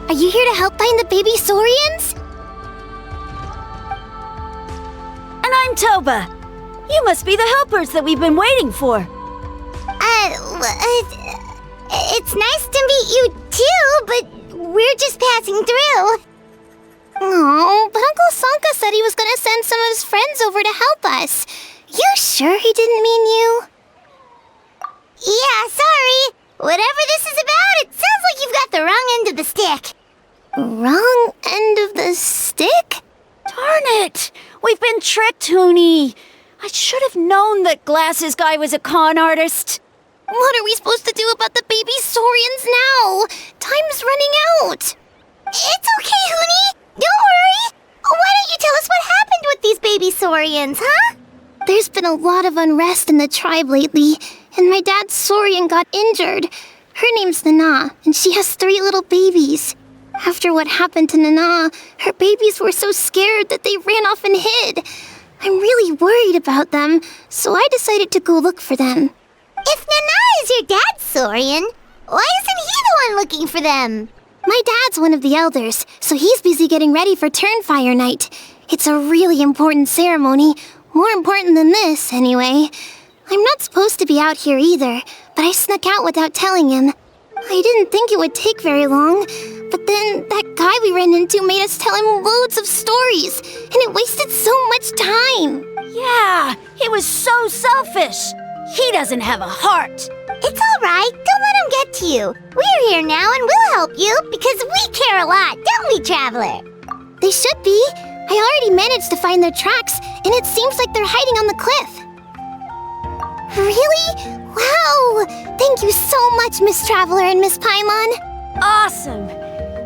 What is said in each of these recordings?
Are you here to help find the baby Saurians? And I'm Toba. You must be the helpers that we've been waiting for. It's nice to meet you too, but we're just passing through. Oh, but Uncle Sanka said he was gonna send some of his friends over to help us. You sure he didn't mean you? Yeah, sorry. Whatever this is about, it sounds like you've got the wrong end of the stick. Wrong end of the stick? Darn it! We've been tricked, Huni. I should have known that Glasses Guy was a con artist. What are we supposed to do about the baby Saurians now? Time's running out. It's okay, Huni. Don't worry. Why don't you tell us what happened with these baby Saurians, huh? There's been a lot of unrest in the tribe lately, and my dad's Saurian got injured. Her name's Nana, and she has 3 little babies. After what happened to Nana, her babies were so scared that they ran off and hid. I'm really worried about them, so I decided to go look for them. If Nana is your dad's Saurian, why isn't he the one looking for them? My dad's one of the elders, so he's busy getting ready for Turnfire night. It's a really important ceremony, more important than this, anyway. I'm not supposed to be out here either, but I snuck out without telling him. I didn't think it would take very long, but then that guy we ran into made us tell him loads of stories, and it wasted so much time. Yeah, he was so selfish. He doesn't have a heart. It's all right. Don't let him get to you. We're here now and we'll help you because we care a lot, don't we, Traveler? They should be. I already managed to find their tracks, and it seems like they're hiding on the cliff. Really? Wow! Thank you so much, Miss Traveler and Miss Paimon. Awesome.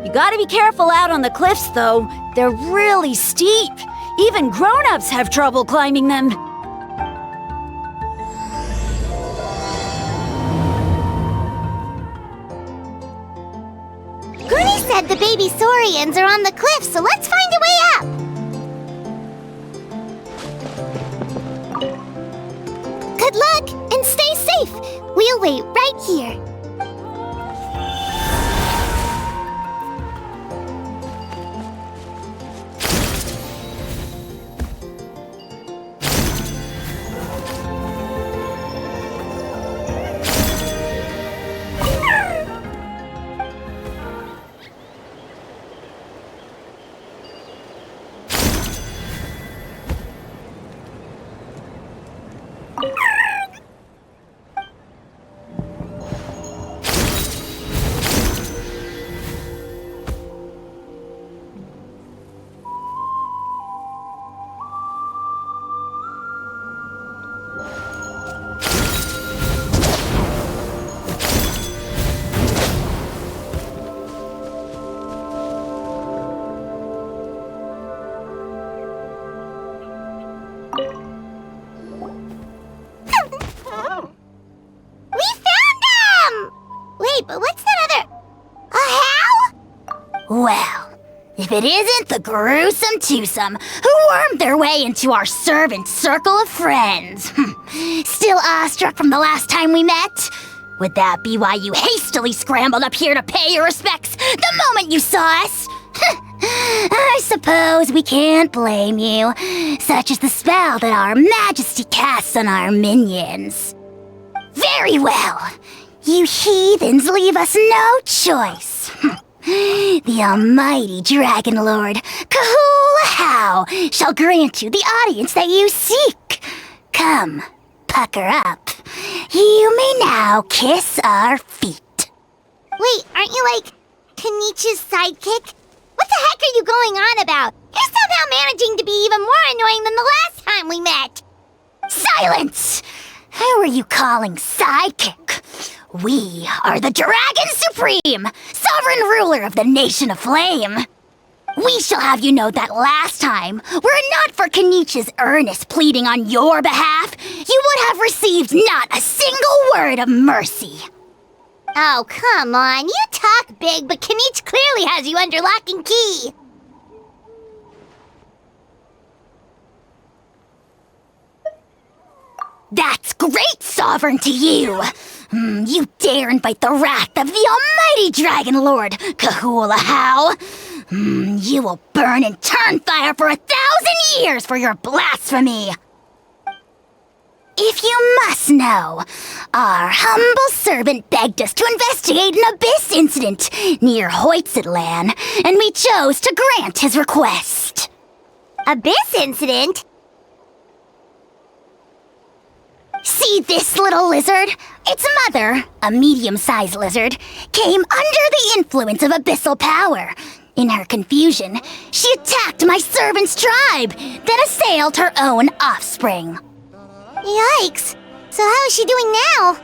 You gotta be careful out on the cliffs, though. They're really steep. Even grown-ups have trouble climbing them. Goonie said the baby Saurians are on the cliff, so let's find a way up. Good luck, and stay safe. We'll wait right here. But what's that other... A how? Well, if it isn't the gruesome twosome who wormed their way into our servant circle of friends. Still awestruck from the last time we met? Would that be why you hastily scrambled up here to pay your respects the moment you saw us? I suppose we can't blame you. Such is the spell that our majesty casts on our minions. Very well. You heathens leave us no choice. The almighty Dragon Lord, Kahula shall grant you the audience that you seek. Come, pucker up. You may now kiss our feet. Wait, aren't you like Kinnich's sidekick? What the heck are you going on about? You're somehow managing to be even more annoying than the last time we met. Silence! Who are you calling sidekick? We are the Dragon Supreme, sovereign ruler of the Nation of Flame. We shall have you know that last time, were it not for Kinnich's earnest pleading on your behalf, you would have received not a single word of mercy. Oh, come on. You talk big, but Kinich clearly has you under lock and key. That's great, Sovereign, to you! You dare invite the wrath of the almighty Dragon Lord, Ejou. You will burn in Turnfire for 1,000 years for your blasphemy! If you must know, our humble servant begged us to investigate an abyss incident near Huitztlan, and we chose to grant his request. Abyss incident? See this little lizard? Its mother, a medium-sized lizard, came under the influence of abyssal power. In her confusion, she attacked my servant's tribe, then assailed her own offspring. Yikes. So how is she doing now?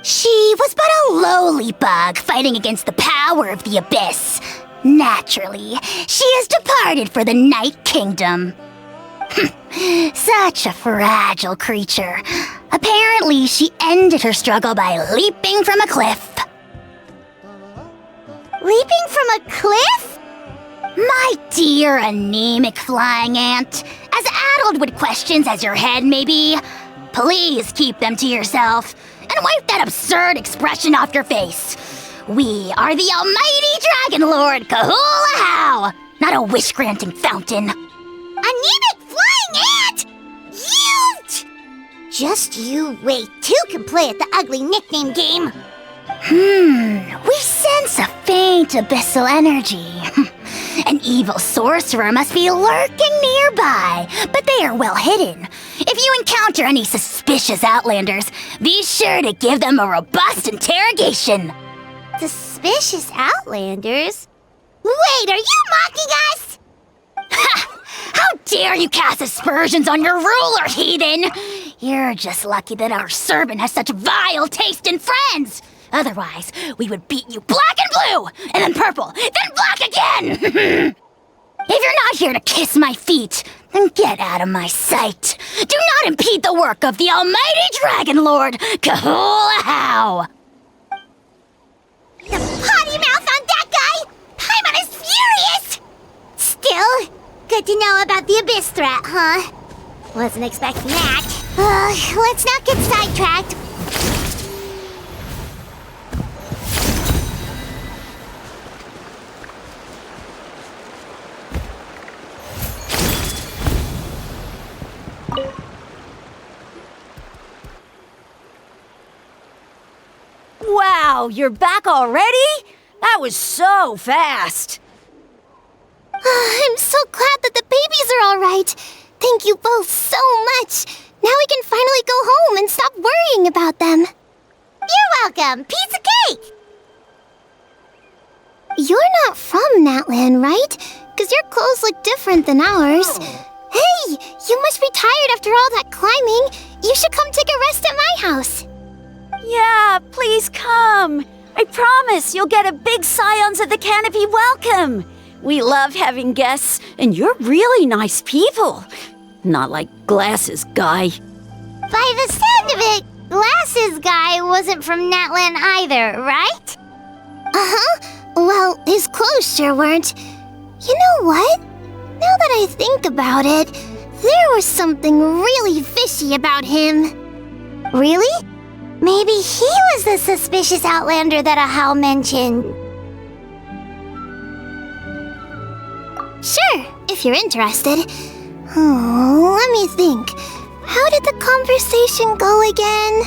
She was but a lowly bug fighting against the power of the abyss. Naturally, she has departed for the Night Kingdom. Such a fragile creature. Apparently, she ended her struggle by leaping from a cliff. Leaping from a cliff? My dear anemic flying ant, as addled with questions as your head may be, please keep them to yourself and wipe that absurd expression off your face. We are the almighty Dragon Lord Ejou, not a wish-granting fountain. Anemic flying ant! Just you wait. Two can play at the ugly nickname game. We sense a faint abyssal energy. An evil sorcerer must be lurking nearby, but they are well hidden. If you encounter any suspicious outlanders, be sure to give them a robust interrogation. Suspicious outlanders? Wait, are you mocking us? Ha! How dare you cast aspersions on your ruler, heathen! You're just lucky that our servant has such vile taste in friends! Otherwise, we would beat you black and blue, and then purple, then black again! If you're not here to kiss my feet, then get out of my sight. Do not impede the work of the almighty Dragon Lord, Ejou. The potty mouth on that guy! Paimon is furious! Still, good to know about the abyss threat, huh? Wasn't expecting that. Let's not get sidetracked. Wow, you're back already? That was so fast. I'm so glad that the babies are all right. Thank you both so much. Now we can finally go home and stop worrying about them. You're welcome. Piece of cake! You're not from Natlan, right? Because your clothes look different than ours. Hey, you must be tired after all that climbing. You should come take a rest at my house. Yeah, please come. I promise you'll get a big Scions of the Canopy welcome. We love having guests, and you're really nice people. Not like Glasses Guy. By the sound of it, Glasses Guy wasn't from Natlan either, right? Uh-huh. Well, his clothes sure weren't. You know what? Now that I think about it, there was something really fishy about him. Really? Maybe he was the suspicious outlander that Ejou mentioned. Sure, if you're interested. Oh, let me think. How did the conversation go again?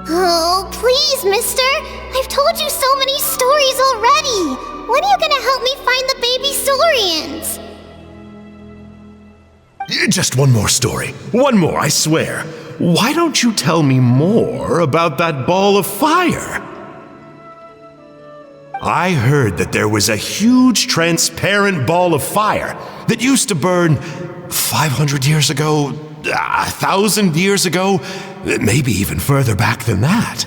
Oh, please, mister. I've told you so many stories already. When are you gonna help me find the baby Saurians? Just one more story. One more, I swear. Why don't you tell me more about that ball of fire? I heard that there was a huge transparent ball of fire that used to burn 500 years ago, 1,000 years ago, maybe even further back than that.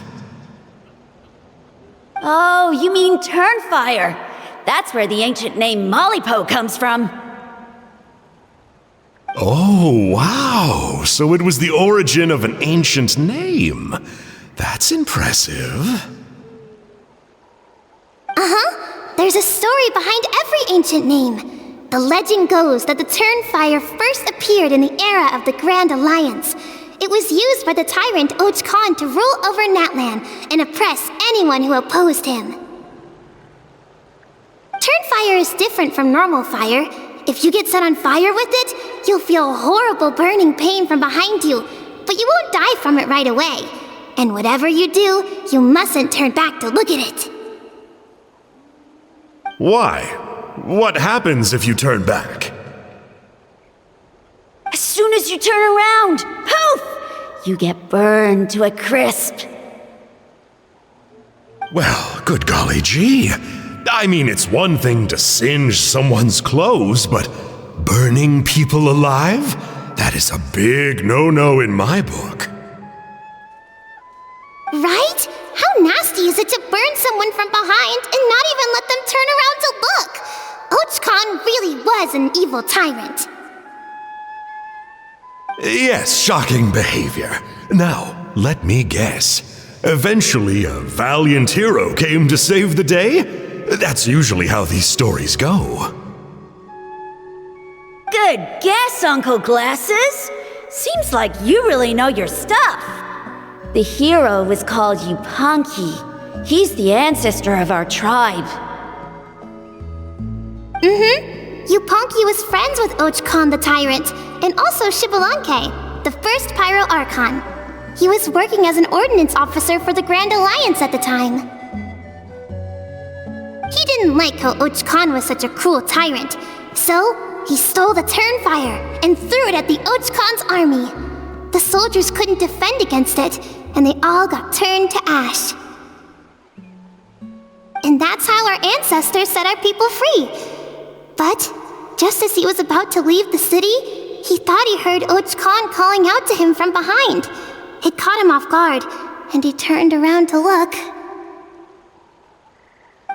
Oh, you mean Turnfire. That's where the ancient name Mollypo comes from. Oh, wow. So it was the origin of an ancient name. That's impressive. Uh-huh. There's a story behind every ancient name. The legend goes that the Turnfire first appeared in the era of the Grand Alliance. It was used by the tyrant Ejou to rule over Natlan and oppress anyone who opposed him. Turnfire is different from normal fire. If you get set on fire with it, you'll feel horrible burning pain from behind you, but you won't die from it right away. And whatever you do, you mustn't turn back to look at it. Why? What happens if you turn back? As soon as you turn around, poof! You get burned to a crisp. Well, good golly gee. I mean, it's one thing to singe someone's clothes, but burning people alive? That is a big no-no in my book. Right? How nasty is it to burn someone from behind and not even let them turn around to look? Ejou really was an evil tyrant. Yes, shocking behavior. Now, let me guess. Eventually, a valiant hero came to save the day? That's usually how these stories go. Good guess, Uncle Glasses. Seems like you really know your stuff. The hero was called Yupanqui. He's the ancestor of our tribe. Yupanqui was friends with Ejou the tyrant, and also Shibalanke, the first Pyro Archon. He was working as an ordnance officer for the Grand Alliance at the time. He didn't like how Ejou was such a cruel tyrant, so he stole the Turnfire and threw it at the Ejou's army. The soldiers couldn't defend against it, and they all got turned to ash. And that's how our ancestors set our people free. But just as he was about to leave the city, he thought he heard Ejou calling out to him from behind. It caught him off guard, and he turned around to look.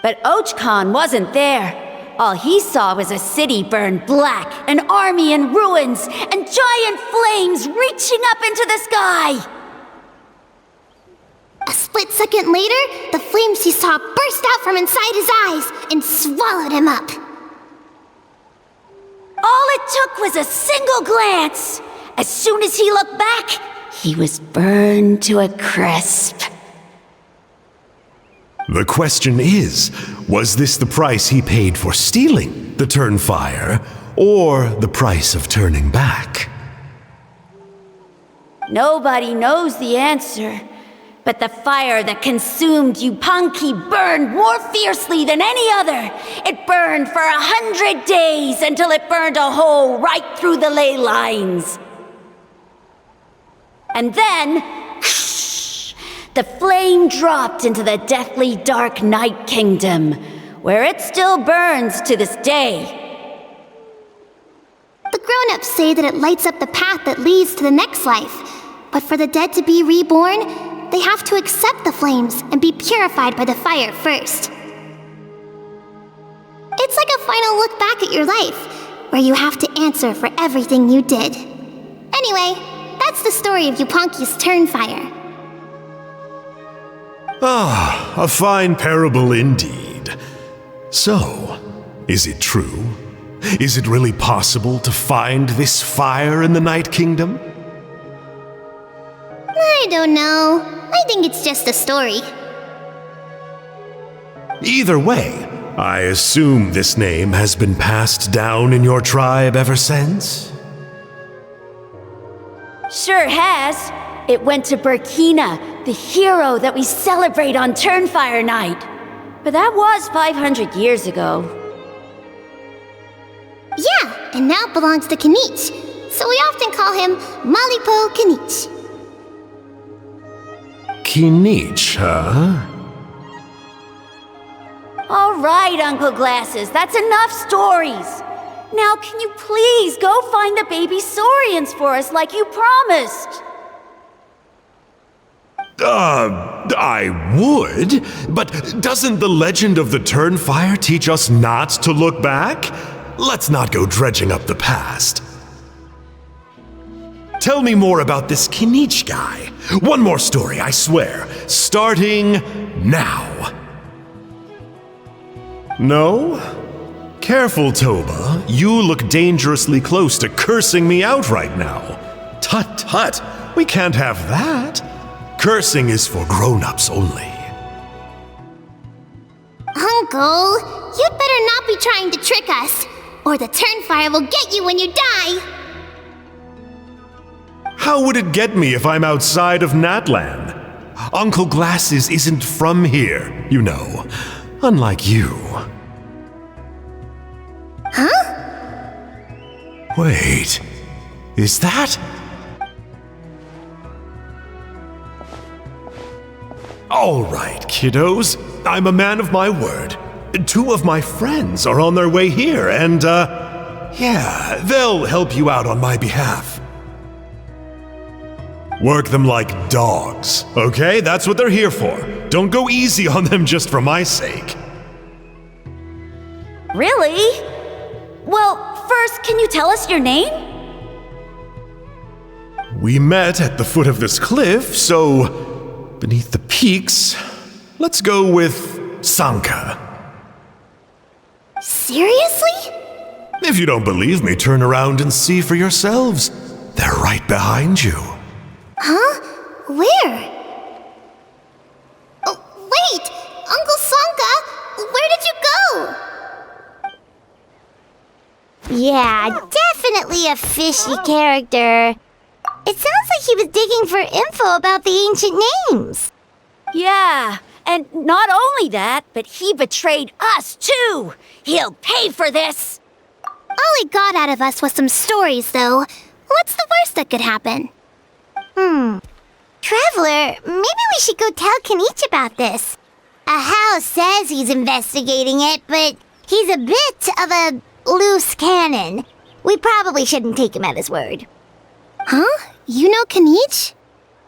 But Ejou wasn't there. All he saw was a city burned black, an army in ruins, and giant flames reaching up into the sky. A split second later, the flames he saw burst out from inside his eyes and swallowed him up. All it took was a single glance. As soon as he looked back, he was burned to a crisp. The question is, was this the price he paid for stealing the Turnfire, or the price of turning back? Nobody knows the answer, but the fire that consumed Yupanqui burned more fiercely than any other. It burned for 100 days until it burned a hole right through the ley lines. And then, the flame dropped into the deathly dark night kingdom, where it still burns to this day. The grown-ups say that it lights up the path that leads to the next life, but for the dead to be reborn, they have to accept the flames and be purified by the fire first. It's like a final look back at your life, where you have to answer for everything you did. Anyway, that's the story of Yupanqui's Turnfire. Ah, a fine parable indeed. So, is it true? Is it really possible to find this fire in the Night Kingdom? I don't know. I think it's just a story. Either way, I assume this name has been passed down in your tribe ever since? Sure has. It went to Burkina, the hero that we celebrate on Turnfire Night. But that was 500 years ago. Yeah, and now it belongs to Kinich, so we often call him Malipo Kinich. Kinnich, huh? All right, Uncle Glasses, that's enough stories. Now can you please go find the baby Saurians for us like you promised? I would, but doesn't the legend of the Turnfire teach us not to look back? Let's not go dredging up the past. Tell me more about this Kinich guy. One more story, I swear. Starting now. No? Careful, Toba. You look dangerously close to cursing me out right now. Tut tut, we can't have that. Cursing is for grown-ups only. Uncle, you'd better not be trying to trick us, or the Turnfire will get you when you die. How would it get me if I'm outside of Natlan? Uncle Glasses isn't from here, you know. Unlike you. Huh? Wait, is that? All right, kiddos. I'm a man of my word. 2 of my friends are on their way here, and, yeah, they'll help you out on my behalf. Work them like dogs, okay? That's what they're here for. Don't go easy on them just for my sake. Really? Well, first, can you tell us your name? We met at the foot of this cliff, so beneath the peaks, let's go with Sanka. Seriously? If you don't believe me, turn around and see for yourselves. They're right behind you. Huh? Where? Oh, wait! Uncle Sanka, where did you go? Yeah, definitely a fishy character. It sounds like he was digging for info about the ancient names. Yeah, and not only that, but he betrayed us too. He'll pay for this. All he got out of us was some stories, though. What's the worst that could happen? Traveler, maybe we should go tell Kinich about this. Ejou says he's investigating it, but he's a bit of a loose cannon. We probably shouldn't take him at his word. Huh? You know Kinich?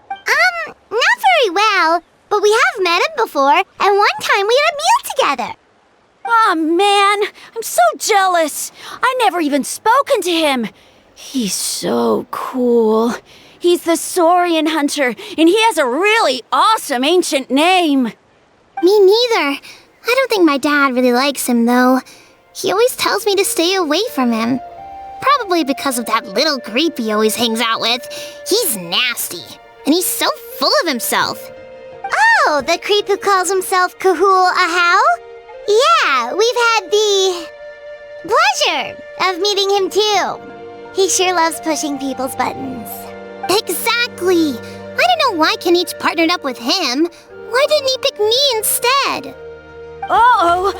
Not very well, but we have met him before, and one time we had a meal together. Aw, man, I'm so jealous. I never even spoken to him. He's so cool. He's the Saurian hunter, and he has a really awesome ancient name. Me neither. I don't think my dad really likes him, though. He always tells me to stay away from him. Probably because of that little creep he always hangs out with. He's nasty, and he's so full of himself. Oh, the creep who calls himself Kahul Ejou? Yeah, we've had the pleasure of meeting him too. He sure loves pushing people's buttons. Exactly. I don't know why Kinich partnered up with him. Why didn't he pick me instead? Uh-oh!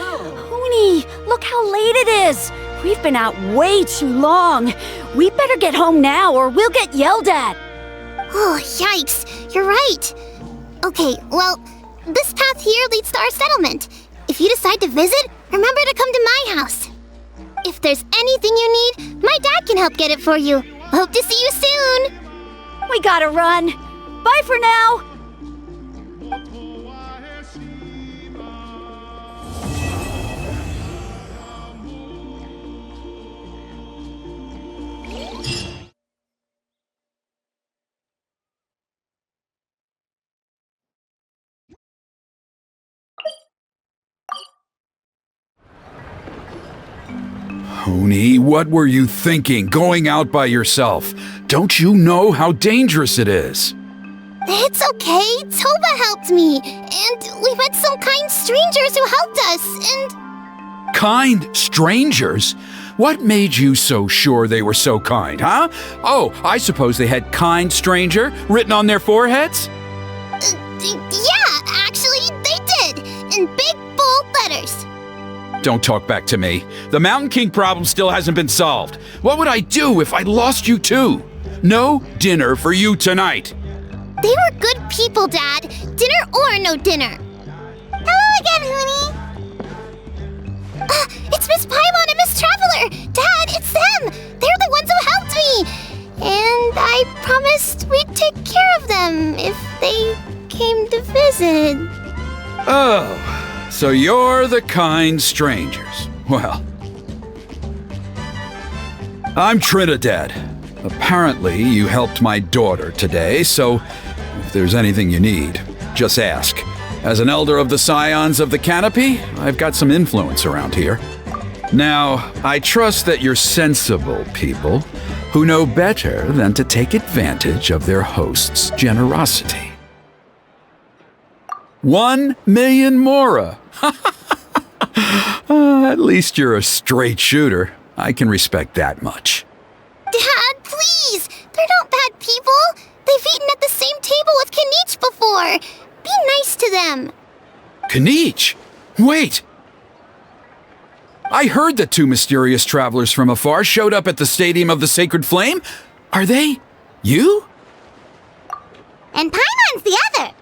Huni, look how late it is. We've been out way too long. We better get home now or we'll get yelled at. Oh, yikes. You're right. Okay, well, this path here leads to our settlement. If you decide to visit, remember to come to my house. If there's anything you need, my dad can help get it for you. Hope to see you soon. We gotta run. Bye for now. Huni, what were you thinking, going out by yourself? Don't you know how dangerous it is? It's okay. Toba helped me. And we met some kind strangers who helped us, and... Kind strangers? What made you so sure they were so kind, huh? Oh, I suppose they had kind stranger written on their foreheads? Yeah, actually, they did. In big, bold letters. Don't talk back to me. The Mountain King problem still hasn't been solved. What would I do if I lost you too? No dinner for you tonight. They were good people, Dad. Dinner or no dinner. Hello again, Huni. It's Miss Paimon and Miss Traveler. Dad, it's them. They're the ones who helped me. And I promised we'd take care of them if they came to visit. Oh, so you're the kind strangers. Well, I'm Trinidad. Apparently, you helped my daughter today, so if there's anything you need, just ask. As an elder of the Scions of the Canopy, I've got some influence around here. Now, I trust that you're sensible people who know better than to take advantage of their host's generosity. 1 million mora! At least you're a straight shooter. I can respect that much. Dad, please! They're not bad people! They've eaten at the same table with Kinich before! Be nice to them! Kinnich! Wait! I heard that 2 mysterious travelers from afar showed up at the Stadium of the Sacred Flame. Are they you? And Paimon's the other!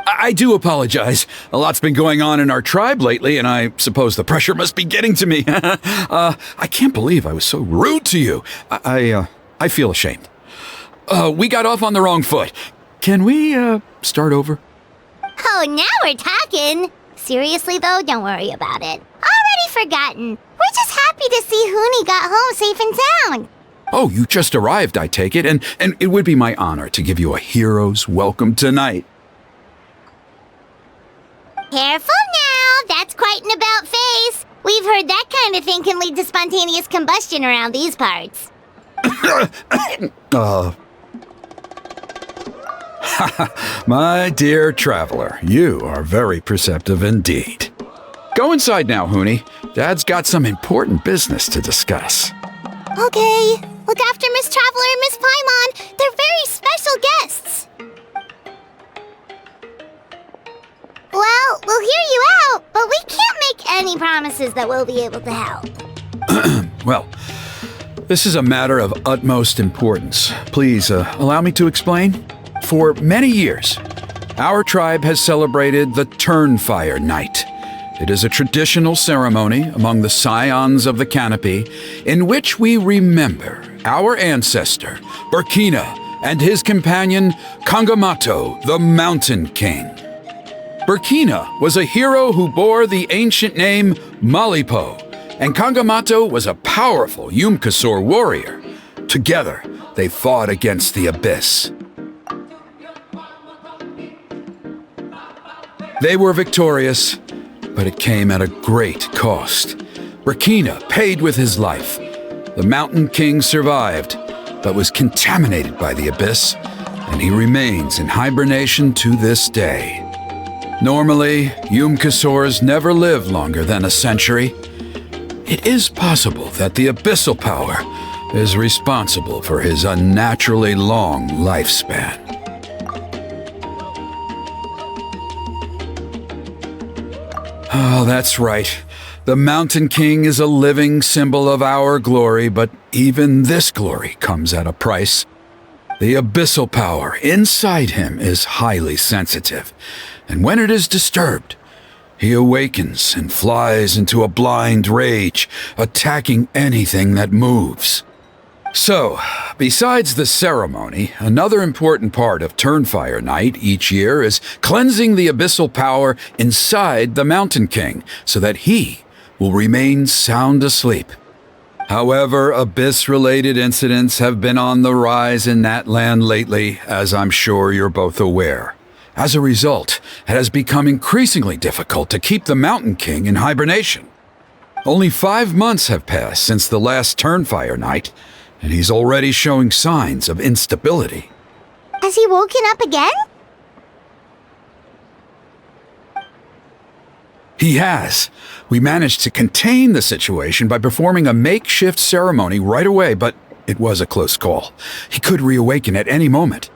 I do apologize. A lot's been going on in our tribe lately, and I suppose the pressure must be getting to me. I can't believe I was so rude to you. I feel ashamed. We got off on the wrong foot. Can we, start over? Oh, now we're talking! Seriously though, don't worry about it. Already forgotten. We're just happy to see Huni got home safe and sound. Oh, you just arrived, I take it, and it would be my honor to give you a hero's welcome tonight. Careful now, that's quite an about face. We've heard that kind of thing can lead to spontaneous combustion around these parts. My dear traveler, you are very perceptive indeed. Go inside now, Huni. Dad's got some important business to discuss. Okay, look after Miss Traveler and Miss Paimon. They're very special guests. Well, we'll hear you out, but we can't make any promises that we'll be able to help. Well, this is a matter of utmost importance. Please, allow me to explain. For many years, our tribe has celebrated the Turnfire Night. It is a traditional ceremony among the Scions of the Canopy in which we remember our ancestor, Burkina, and his companion, Kangamato, the Mountain King. Burkina was a hero who bore the ancient name Malipo, and Kangamato was a powerful Yumkasor warrior. Together, they fought against the Abyss. They were victorious, but it came at a great cost. Burkina paid with his life. The Mountain King survived, but was contaminated by the Abyss, and he remains in hibernation to this day. Normally, Yumkasors never live longer than a century. It is possible that the Abyssal Power is responsible for his unnaturally long lifespan. Oh, that's right. The Mountain King is a living symbol of our glory, but even this glory comes at a price. The abyssal power inside him is highly sensitive, and when it is disturbed, he awakens and flies into a blind rage, attacking anything that moves. So, besides the ceremony, another important part of Turnfire Night each year is cleansing the abyssal power inside the Mountain King so that he will remain sound asleep. However, Abyss-related incidents have been on the rise in Natlan lately, as I'm sure you're both aware. As a result, it has become increasingly difficult to keep the Mountain King in hibernation. Only 5 months have passed since the last Turnfire Night, and he's already showing signs of instability. Has he woken up again? He has. We managed to contain the situation by performing a makeshift ceremony right away, but it was a close call. He could reawaken at any moment.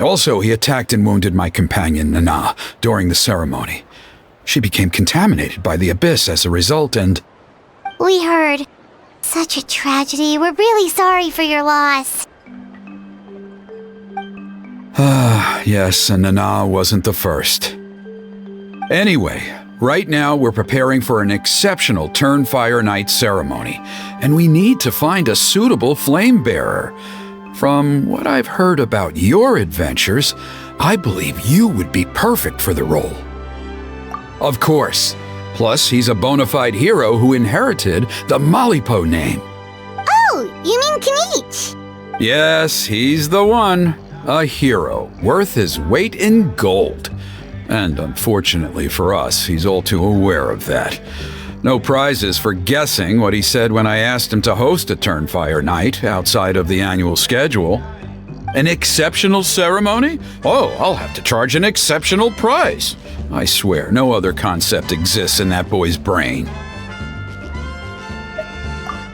Also, he attacked and wounded my companion, Nana, during the ceremony. She became contaminated by the Abyss as a result, and... We heard. Such a tragedy. We're really sorry for your loss. Yes, and Nana wasn't the first. Anyway, right now we're preparing for an exceptional Turnfire Night ceremony, and we need to find a suitable flame bearer. From what I've heard about your adventures, I believe you would be perfect for the role. Of course. Plus, he's a bona fide hero who inherited the Malipo name. Oh, you mean Kinich? Yes, he's the one. A hero, worth his weight in gold. And unfortunately for us, he's all too aware of that. No prizes for guessing what he said when I asked him to host a Turnfire night outside of the annual schedule. An exceptional ceremony? Oh, I'll have to charge an exceptional price. I swear, no other concept exists in that boy's brain.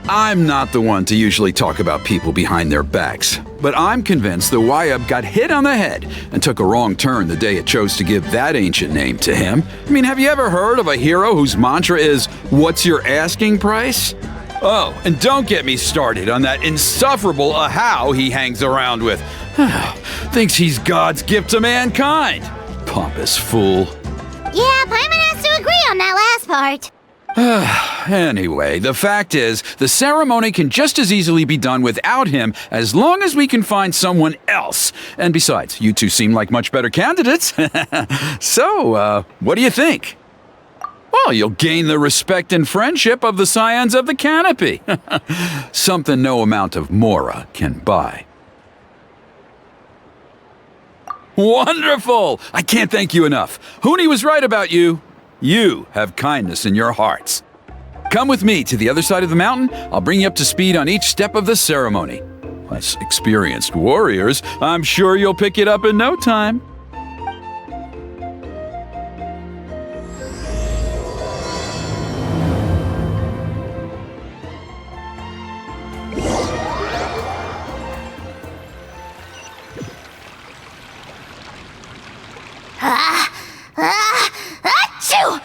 I'm not the one to usually talk about people behind their backs, but I'm convinced the Wyub got hit on the head and took a wrong turn the day it chose to give that ancient name to him. I mean, have you ever heard of a hero whose mantra is, "What's your asking price?" Oh, and don't get me started on that insufferable Ejou he hangs around with. Thinks he's God's gift to mankind. Pompous fool. Yeah, Paimon has to agree on that last part. Anyway, the fact is, the ceremony can just as easily be done without him as long as we can find someone else. And besides, you two seem like much better candidates. So, what do you think? Well, you'll gain the respect and friendship of the Scions of the Canopy. Something no amount of Mora can buy. Wonderful! I can't thank you enough. Huni was right about you. You have kindness in your hearts. Come with me to the other side of the mountain. I'll bring you up to speed on each step of the ceremony. As experienced warriors, I'm sure you'll pick it up in no time. Achoo!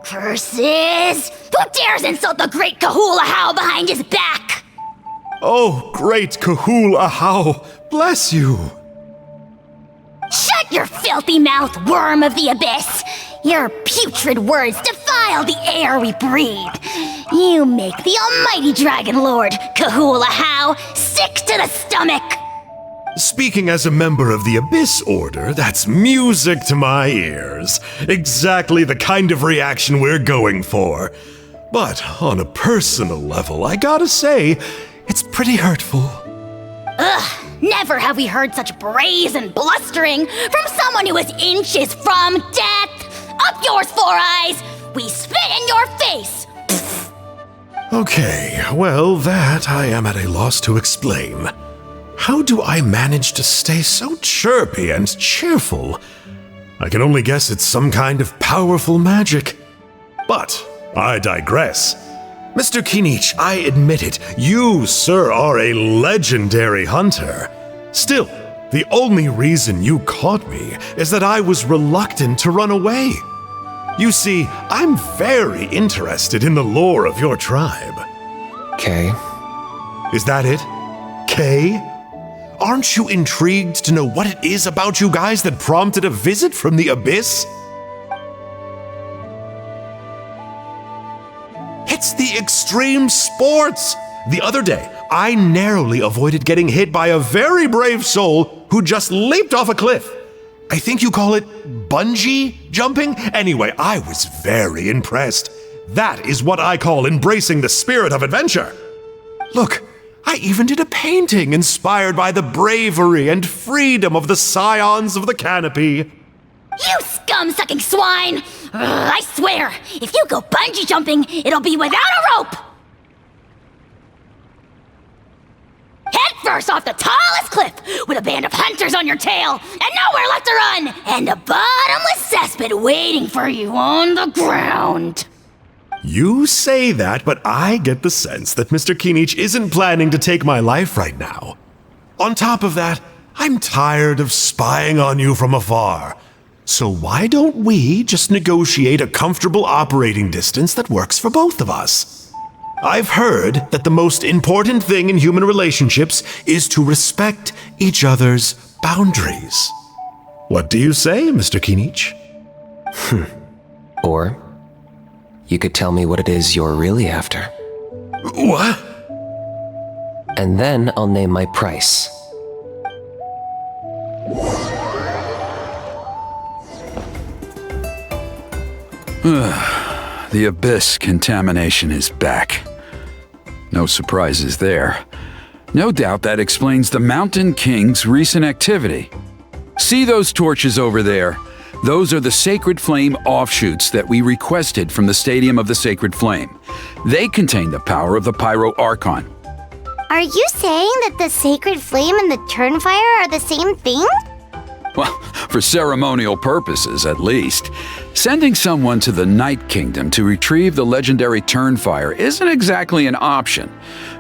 Curses! Who dares insult the great Kahul Ejou behind his back? Oh, great Kahul Ajaw, bless you. Shut your filthy mouth, worm of the abyss! Your putrid words defile the air we breathe. You make the almighty Dragon Lord, Kahul Ejou, sick to the stomach. Speaking as a member of the Abyss Order, that's music to my ears. Exactly the kind of reaction we're going for. But on a personal level, I gotta say, it's pretty hurtful. Ugh, never have we heard such brazen blustering from someone who is inches from death. Up yours, Four Eyes! We spit in your face! Okay, well, that I am at a loss to explain. How do I manage to stay so chirpy and cheerful? I can only guess it's some kind of powerful magic. But I digress. Mr. Kinich, I admit it, you, sir, are a legendary hunter. Still, the only reason you caught me is that I was reluctant to run away. You see, I'm very interested in the lore of your tribe. Kay? Is that it? Kay? Aren't you intrigued to know what it is about you guys that prompted a visit from the Abyss? It's the extreme sports! The other day, I narrowly avoided getting hit by a very brave soul who just leaped off a cliff. I think you call it bungee jumping? Anyway, I was very impressed. That is what I call embracing the spirit of adventure. Look, I even did a painting inspired by the bravery and freedom of the Scions of the Canopy. You scum-sucking swine! Ugh, I swear, if you go bungee jumping, it'll be without a rope! Head first off the tallest cliff with a band of hunters on your tail and nowhere left to run, and a bottomless cesspit waiting for you on the ground. You say that, but I get the sense that Mr. Kinich isn't planning to take my life right now. On top of that, I'm tired of spying on you from afar. So why don't we just negotiate a comfortable operating distance that works for both of us? I've heard that the most important thing in human relationships is to respect each other's boundaries. What do you say, Mr. Kinich? Or you could tell me what it is you're really after. What? And then I'll name my price. The Abyss contamination is back. No surprises there. No doubt that explains the Mountain King's recent activity. See those torches over there? Those are the Sacred Flame offshoots that we requested from the Stadium of the Sacred Flame. They contain the power of the Pyro Archon. Are you saying that the Sacred Flame and the Turnfire are the same thing? Well, for ceremonial purposes, at least. Sending someone to the Night Kingdom to retrieve the legendary Turnfire isn't exactly an option.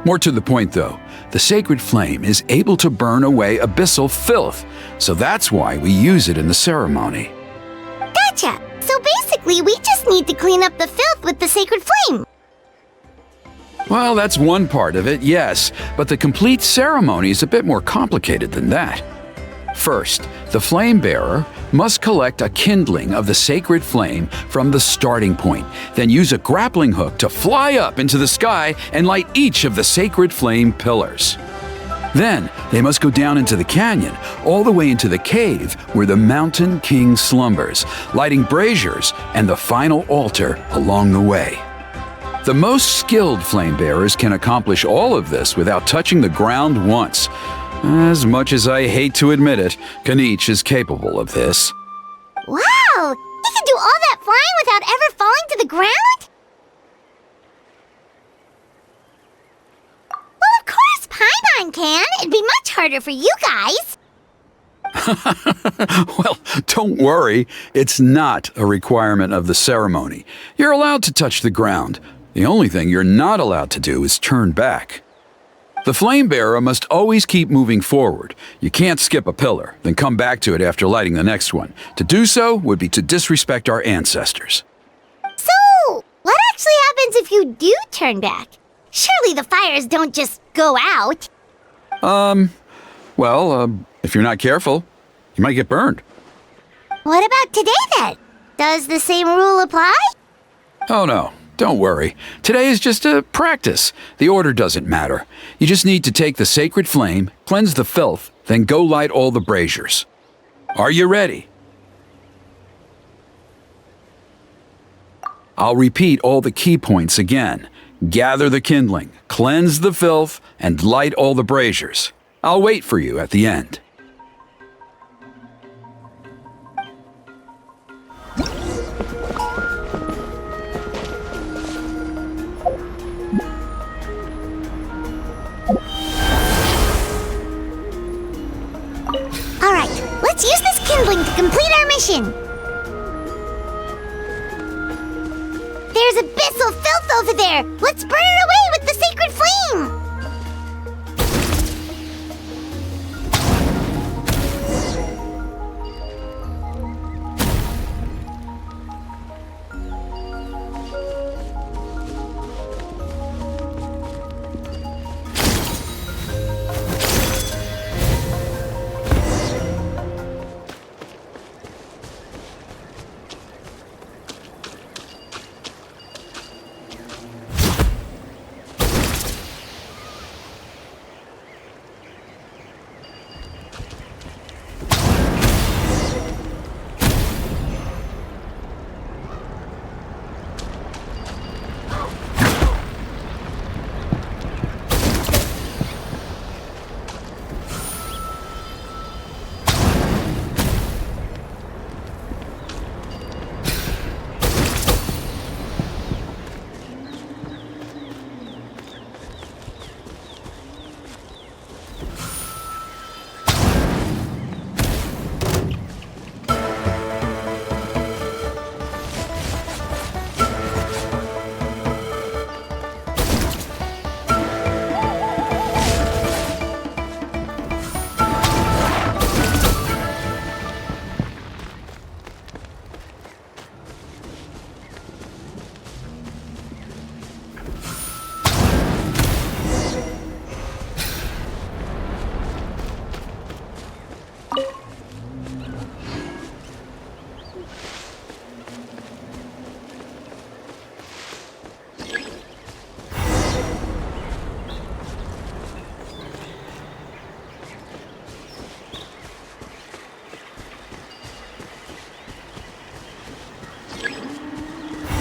More to the point, though, the Sacred Flame is able to burn away abyssal filth, so that's why we use it in the ceremony. Gotcha! So basically, we just need to clean up the filth with the Sacred Flame. Well, that's one part of it, yes, but the complete ceremony is a bit more complicated than that. First, the flame bearer must collect a kindling of the sacred flame from the starting point, then use a grappling hook to fly up into the sky and light each of the sacred flame pillars. Then, they must go down into the canyon, all the way into the cave where the Mountain King slumbers, lighting braziers and the final altar along the way. The most skilled flame bearers can accomplish all of this without touching the ground once. As much as I hate to admit it, Kinich is capable of this. Wow! He can do all that flying without ever falling to the ground? Well, of course Paimon can. It'd be much harder for you guys. Well, don't worry. It's not a requirement of the ceremony. You're allowed to touch the ground. The only thing you're not allowed to do is turn back. The flame bearer must always keep moving forward. You can't skip a pillar, then come back to it after lighting the next one. To do so would be to disrespect our ancestors. So, what actually happens if you do turn back? Surely the fires don't just go out. If you're not careful, you might get burned. What about today then? Does the same rule apply? Oh no. Don't worry. Today is just a practice. The order doesn't matter. You just need to take the sacred flame, cleanse the filth, then go light all the braziers. Are you ready? I'll repeat all the key points again. Gather the kindling, cleanse the filth, and light all the braziers. I'll wait for you at the end. Alright, let's use this kindling to complete our mission. There's abyssal filth over there. Let's burn it away with the sacred flame.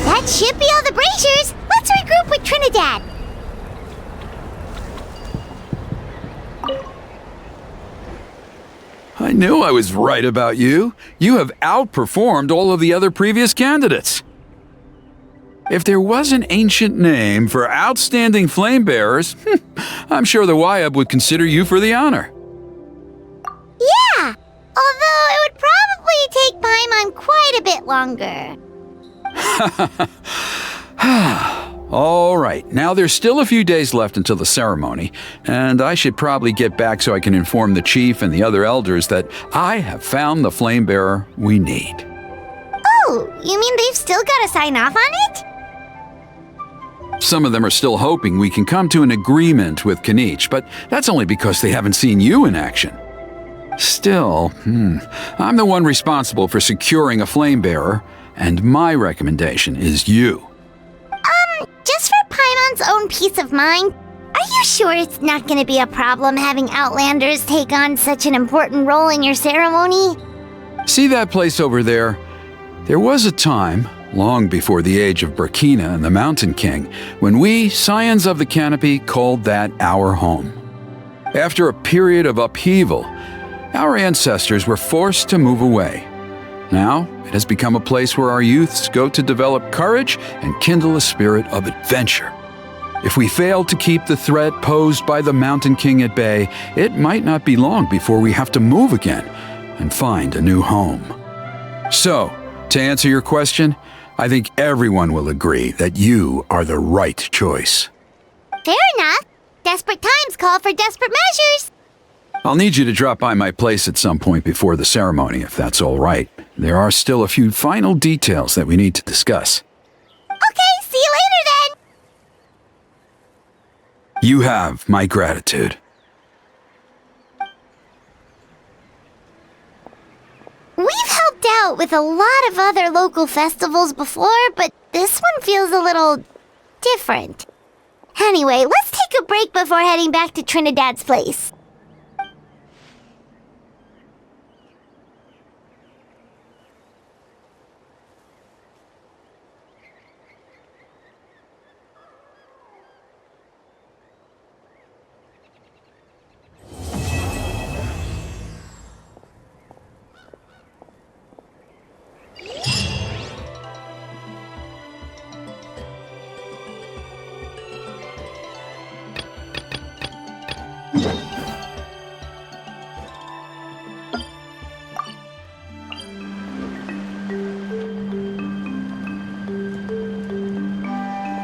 That should be all the braziers. Let's regroup with Trinidad. knew I was right about you. You have outperformed all of the other previous candidates. If there was an ancient name for outstanding flame bearers, I'm sure the Wayab would consider you for the honor. Yeah, although it would probably take paimon quite a bit longer. All right, now there's still a few days left until the ceremony, and I should probably get back so I can inform the chief and the other elders that I have found the flame bearer we need. Oh, you mean they've still got to sign off on it? Some of them are still hoping we can come to an agreement with Kinnich, but that's only because they haven't seen you in action. Still, I'm the one responsible for securing a flame bearer, and my recommendation is you. Just for paimon's own peace of mind, are you sure it's not going to be a problem having Outlanders take on such an important role in your ceremony? See that place over there? There was a time, long before the age of Burkina and the Mountain King, when we, Scions of the Canopy, called that our home. After a period of upheaval, our ancestors were forced to move away. Now, it has become a place where our youths go to develop courage and kindle a spirit of adventure. If we fail to keep the threat posed by the Mountain King at bay, it might not be long before we have to move again and find a new home. So, to answer your question, I think everyone will agree that you are the right choice. Fair enough. Desperate times call for desperate measures. I'll need you to drop by my place at some point before the ceremony, if that's all right. There are still a few final details that we need to discuss. Okay, see you later then. You have my gratitude. We've helped out with a lot of other local festivals before, but this one feels a little different. Anyway, let's take a break before heading back to Trinidad's place.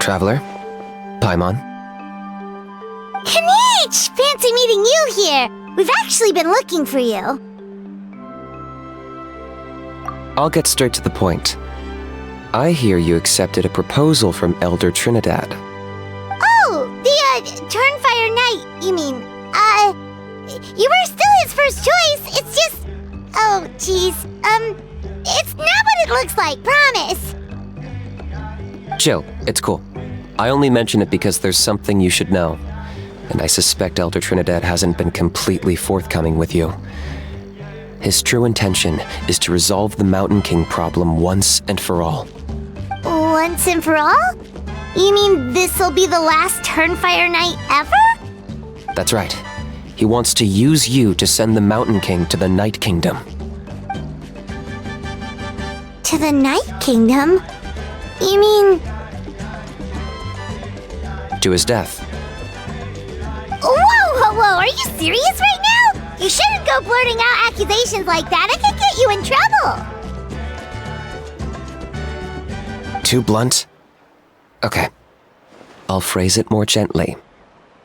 Traveler? Paimon? Kinich! Fancy meeting you here. We've actually been looking for you. I'll get straight to the point. I hear you accepted a proposal from Elder Trinidad. Oh, the, Turnfire Knight, you mean. You were still his first choice. It's just... Oh, jeez. It's not what it looks like, promise. Chill, it's cool. I only mention it because there's something you should know. And I suspect Elder Trinidad hasn't been completely forthcoming with you. His true intention is to resolve the Mountain King problem once and for all. Once and for all? You mean this'll be the last Turnfire Knight ever? That's right. He wants to use you to send the Mountain King to the Night Kingdom. To the Night Kingdom? You mean... To his death. Whoa, are you serious right now? You shouldn't go blurting out accusations like that. It could get you in trouble. Too blunt? Okay. I'll phrase it more gently.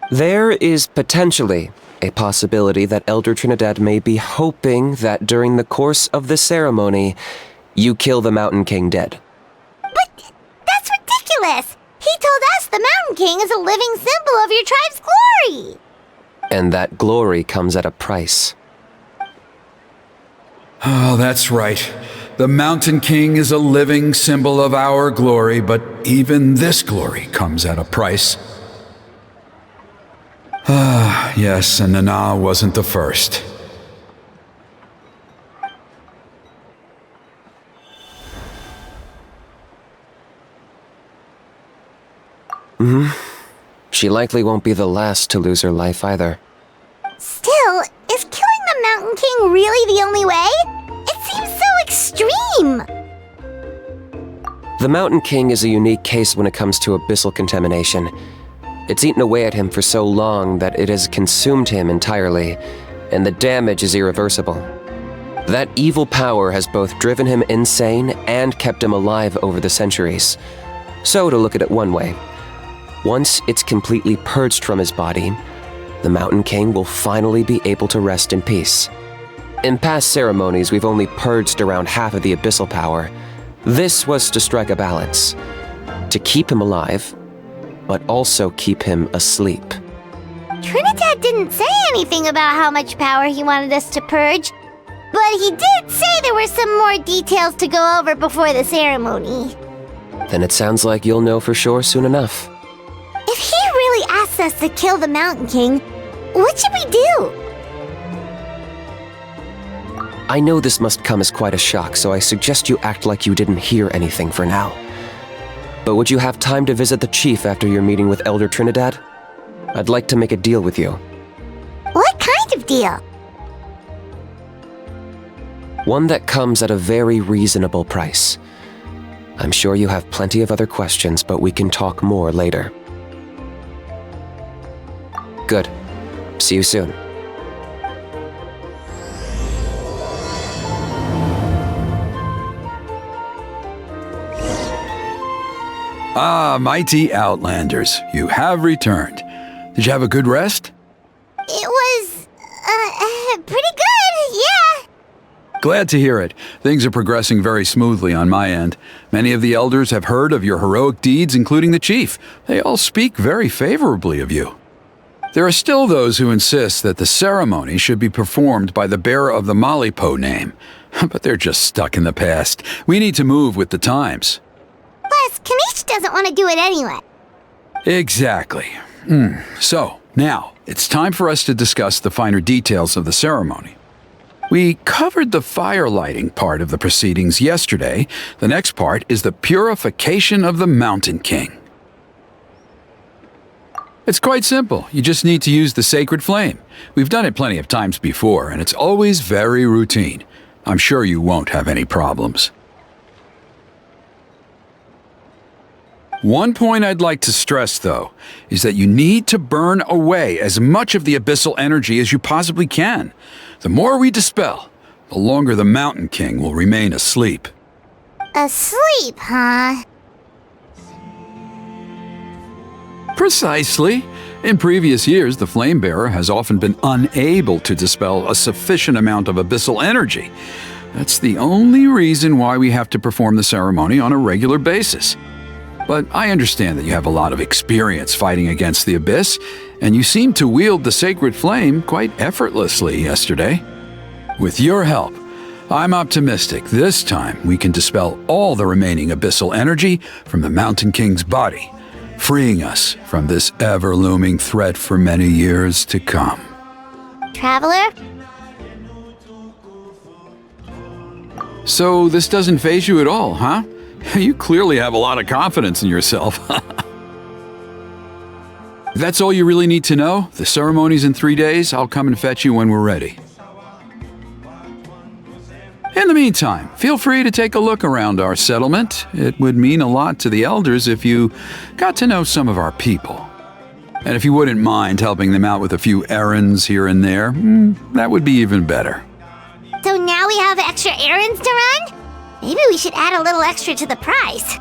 There is potentially a possibility that Elder Trinidad may be hoping that during the course of the ceremony, you kill the Mountain King dead. But that's ridiculous! He told us the Mountain King is a living symbol of your tribe's glory! And that glory comes at a price. Oh, that's right. The Mountain King is a living symbol of our glory, but even this glory comes at a price. Ah, yes, and Nana wasn't the first. She likely won't be the last to lose her life either. Still, is killing the Mountain King King really the only way? It seems so extreme! The Mountain King is a unique case when it comes to abyssal contamination. It's eaten away at him for so long that it has consumed him entirely, and the damage is irreversible. That evil power has both driven him insane and kept him alive over the centuries. So, to look at it one way, once it's completely purged from his body, the Mountain King will finally be able to rest in peace. In past ceremonies, we've only purged around half of the abyssal power. This was to strike a balance, to keep him alive, but also keep him asleep. Trinidad didn't say anything about how much power he wanted us to purge, but he did say there were some more details to go over before the ceremony. Then it sounds like you'll know for sure soon enough. If he really asks us to kill the Mountain King, what should we do? I know this must come as quite a shock, so I suggest you act like you didn't hear anything for now. But would you have time to visit the chief after your meeting with Elder Trinidad? I'd like to make a deal with you. What kind of deal? One that comes at a very reasonable price. I'm sure you have plenty of other questions, but we can talk more later. Good. See you soon. Ah, mighty Outlanders, you have returned. Did you have a good rest? It was, pretty good, yeah. Glad to hear it. Things are progressing very smoothly on my end. Many of the elders have heard of your heroic deeds, including the chief. They all speak very favorably of you. There are still those who insist that the ceremony should be performed by the bearer of the Malipo name, but they're just stuck in the past. We need to move with the times. Plus, Kinich doesn't want to do it anyway. Exactly. So, now, it's time for us to discuss the finer details of the ceremony. We covered the fire lighting part of the proceedings yesterday. The next part is the purification of the Mountain King. It's quite simple. You just need to use the sacred flame. We've done it plenty of times before, and it's always very routine. I'm sure you won't have any problems. One point I'd like to stress, though, is that you need to burn away as much of the abyssal energy as you possibly can. The more we dispel, the longer the Mountain King will remain asleep. Asleep, huh? Precisely. In previous years, the Flame Bearer has often been unable to dispel a sufficient amount of abyssal energy. That's the only reason why we have to perform the ceremony on a regular basis. But I understand that you have a lot of experience fighting against the Abyss, and you seemed to wield the sacred flame quite effortlessly yesterday. With your help, I'm optimistic this time we can dispel all the remaining abyssal energy from the Mountain King's body, freeing us from this ever-looming threat for many years to come. Traveler? So this doesn't faze you at all, huh? You clearly have a lot of confidence in yourself. If that's all you really need to know, the ceremony's in 3 days. I'll come and fetch you when we're ready. In the meantime, feel free to take a look around our settlement. It would mean a lot to the elders if you got to know some of our people. And if you wouldn't mind helping them out with a few errands here and there, that would be even better. So now we have extra errands to run? Maybe we should add a little extra to the price.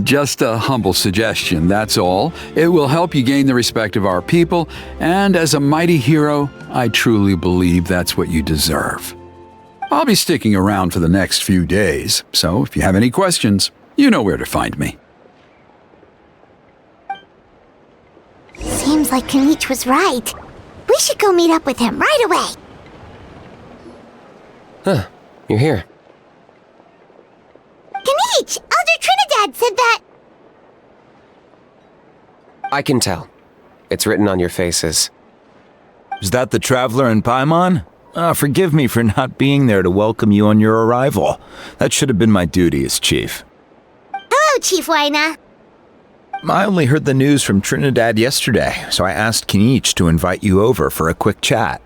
Just a humble suggestion, that's all. It will help you gain the respect of our people, and as a mighty hero, I truly believe that's what you deserve. I'll be sticking around for the next few days, so if you have any questions, you know where to find me. Seems like Kinich was right. We should go meet up with him right away. Huh, you're here. Kinich! Elder Trinidad said that... I can tell. It's written on your faces. Is that the Traveler and Paimon? Forgive me for not being there to welcome you on your arrival. That should have been my duty as chief. Hello, Chief Waina. I only heard the news from Trinidad yesterday, so I asked Kinnich to invite you over for a quick chat.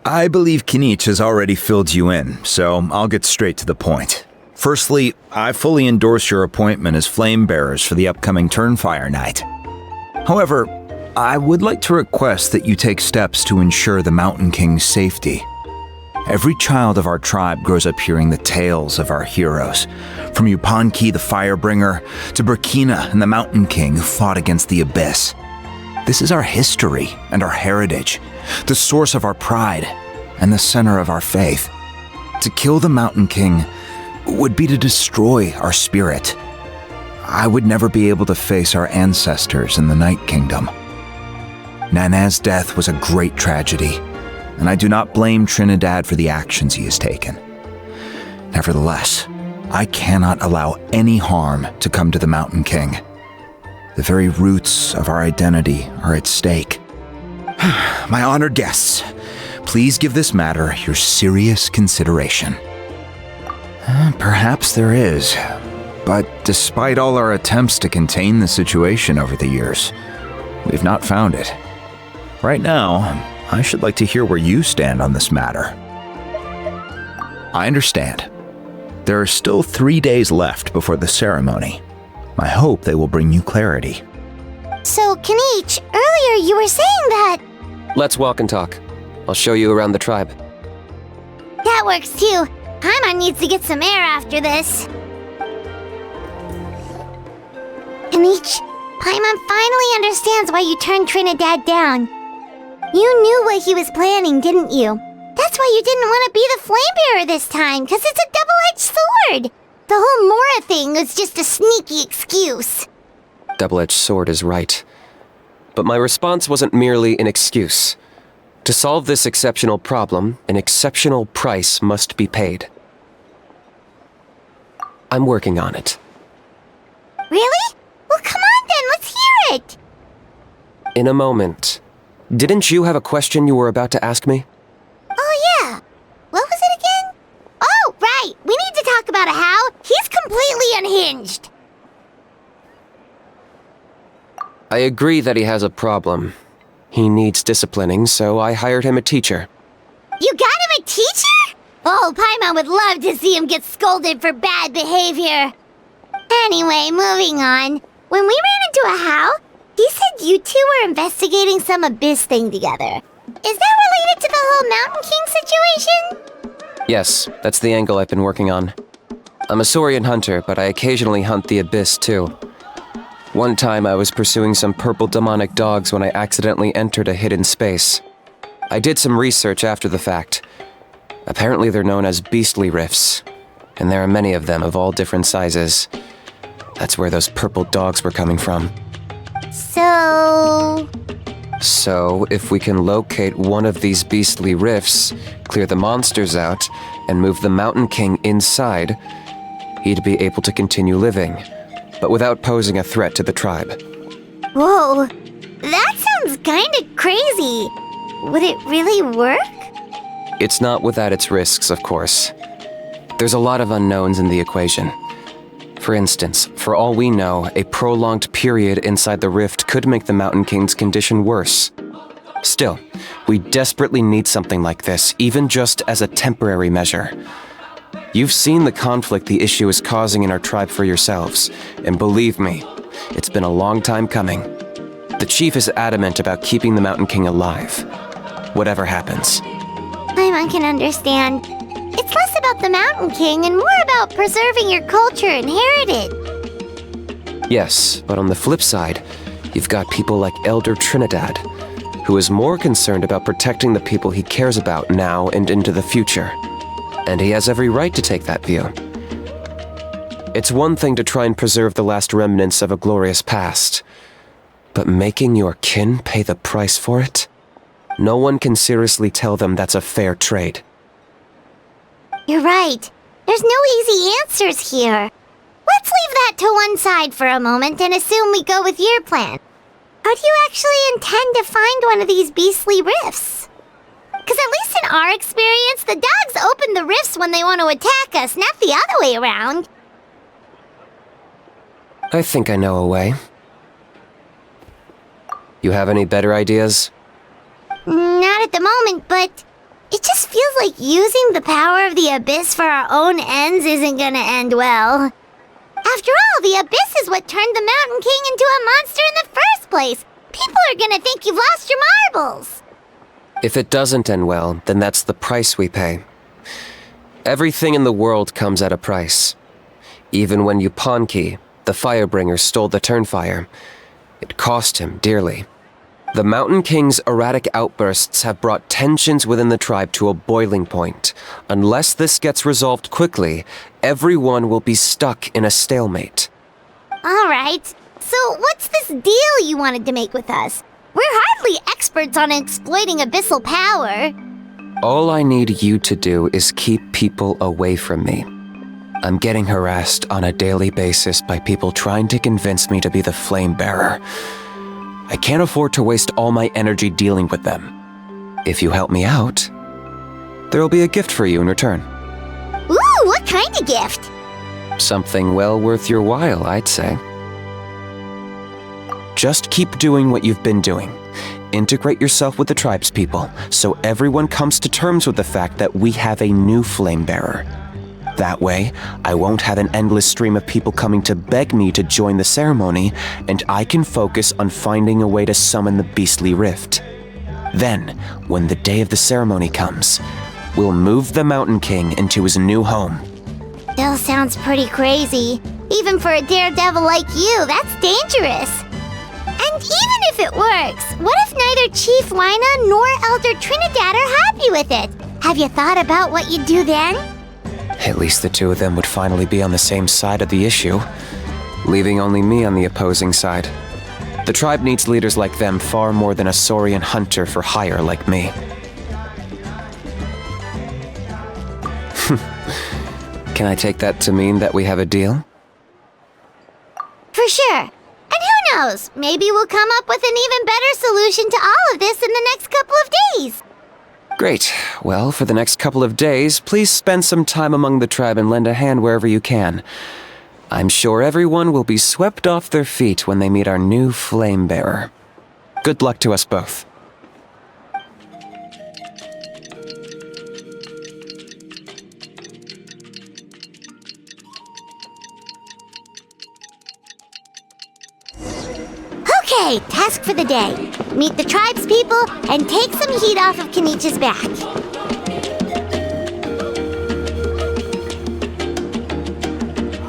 I believe Kinnich has already filled you in, so I'll get straight to the point. Firstly, I fully endorse your appointment as flame bearers for the upcoming Turnfire night. However, I would like to request that you take steps to ensure the Mountain King's safety. Every child of our tribe grows up hearing the tales of our heroes, from Yupanqui the Firebringer to Burkina and the Mountain King who fought against the Abyss. This is our history and our heritage, the source of our pride and the center of our faith. To kill the Mountain King would be to destroy our spirit. I would never be able to face our ancestors in the Night Kingdom. Nana's death was a great tragedy, and I do not blame Trinidad for the actions he has taken. Nevertheless, I cannot allow any harm to come to the Mountain King. The very roots of our identity are at stake. My honored guests, please give this matter your serious consideration. Perhaps there is, but despite all our attempts to contain the situation over the years, we've not found it. Right now, I should like to hear where you stand on this matter. I understand. There are still 3 days left before the ceremony. I hope they will bring you clarity. So, Kinich, earlier you were saying that... Let's walk and talk. I'll show you around the tribe. That works too. Paimon needs to get some air after this. Kinich, Paimon finally understands why you turned Trinidad down. You knew what he was planning, didn't you? That's why you didn't want to be the flame bearer this time, because it's a double-edged sword. The whole Mora thing was just a sneaky excuse. Double-edged sword is right. But my response wasn't merely an excuse. To solve this exceptional problem, an exceptional price must be paid. I'm working on it. Really? Well, come on then, let's hear it! In a moment. Didn't you have a question you were about to ask me? Oh yeah. What was it again? Oh, right! We need to talk about Ejou. He's completely unhinged. I agree that he has a problem. He needs disciplining, so I hired him a teacher. You got him a teacher? Oh, Paimon would love to see him get scolded for bad behavior. Anyway, moving on. When we ran into Ejou, he said you two were investigating some abyss thing together. Is that related to the whole Mountain King situation? Yes, that's the angle I've been working on. I'm a Saurian hunter, but I occasionally hunt the abyss too. One time I was pursuing some purple demonic dogs when I accidentally entered a hidden space. I did some research after the fact. Apparently they're known as beastly rifts, and there are many of them of all different sizes. That's where those purple dogs were coming from. So, if we can locate one of these beastly rifts, clear the monsters out, and move the Mountain King inside, he'd be able to continue living, but without posing a threat to the tribe. whoa, that sounds kinda crazy. Would it really work? It's not without its risks, of course. There's a lot of unknowns in the equation. For instance, for all we know, a prolonged period inside the rift could make the Mountain King's condition worse. Still, we desperately need something like this, even just as a temporary measure. You've seen the conflict the issue is causing in our tribe for yourselves, and believe me, it's been a long time coming. The chief is adamant about keeping the Mountain King alive, whatever happens. Paimon can understand. It's less about the Mountain King and more about preserving your culture and heritage. Yes, but on the flip side, you've got people like Elder Trinidad, who is more concerned about protecting the people he cares about now and into the future. And he has every right to take that view. It's one thing to try and preserve the last remnants of a glorious past, but making your kin pay the price for it? No one can seriously tell them that's a fair trade. You're right. There's no easy answers here. Let's leave that to one side for a moment and assume we go with your plan. How do you actually intend to find one of these beastly rifts? Because at least in our experience, the dogs open the rifts when they want to attack us, not the other way around. I think I know a way. You have any better ideas? Not at the moment, but it just feels like using the power of the Abyss for our own ends isn't gonna end well. After all, the Abyss is what turned the Mountain King into a monster in the first place. People are gonna think you've lost your marbles. If it doesn't end well, then that's the price we pay. Everything in the world comes at a price. Even when Yupanqui, the Firebringer, stole the Turnfire, it cost him dearly. The Mountain King's erratic outbursts have brought tensions within the tribe to a boiling point. Unless this gets resolved quickly, everyone will be stuck in a stalemate. All right, so what's this deal you wanted to make with us? We're hardly experts on exploiting abyssal power. All I need you to do is keep people away from me. I'm getting harassed on a daily basis by people trying to convince me to be the flame bearer. I can't afford to waste all my energy dealing with them. If you help me out, there'll be a gift for you in return. Ooh, what kind of gift? Something well worth your while, I'd say. Just keep doing what you've been doing. Integrate yourself with the tribespeople, so everyone comes to terms with the fact that we have a new flame bearer. That way, I won't have an endless stream of people coming to beg me to join the ceremony, and I can focus on finding a way to summon the beastly rift. Then, when the day of the ceremony comes, we'll move the Mountain King into his new home. Still sounds pretty crazy. Even for a daredevil like you, that's dangerous. And even if it works, what if neither Chief Lina nor Elder Trinidad are happy with it? Have you thought about what you'd do then? At least the two of them would finally be on the same side of the issue, leaving only me on the opposing side. The tribe needs leaders like them far more than a Saurian hunter for hire like me. Can I take that to mean that we have a deal? For sure. And who knows, maybe we'll come up with an even better solution to all of this in the next couple of days. Great. Well, for the next couple of days, please spend some time among the tribe and lend a hand wherever you can. I'm sure everyone will be swept off their feet when they meet our new flame bearer. Good luck to us both. Okay, task for the day. Meet the tribespeople and take some heat off of Kinnich's back.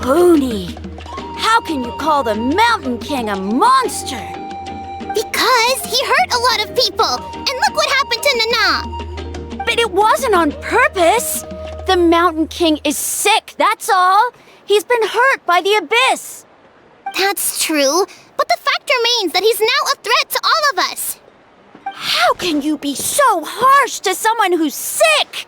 Hoonie, how can you call the Mountain King a monster? Because he hurt a lot of people, and look what happened to Nana. But it wasn't on purpose. The Mountain King is sick, that's all. He's been hurt by the Abyss. That's true, but the fact remains that he's now a threat to all of us. How can you be so harsh to someone who's sick?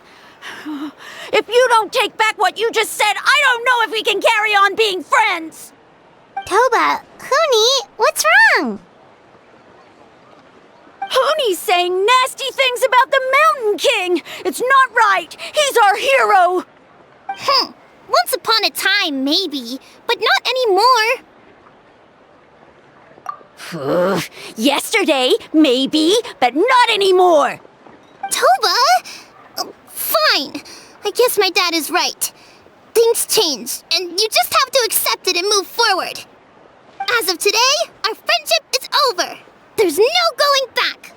If you don't take back what you just said, I don't know if we can carry on being friends. Toba, Huni, what's wrong? Hoonie's saying nasty things about the Mountain King. It's not right. He's our hero. Once upon a time, maybe, but not anymore. Yesterday, maybe, but not anymore. Toba? Fine. I guess my dad is right. Things change, and you just have to accept it and move forward. As of today, our friendship is over. There's no going back.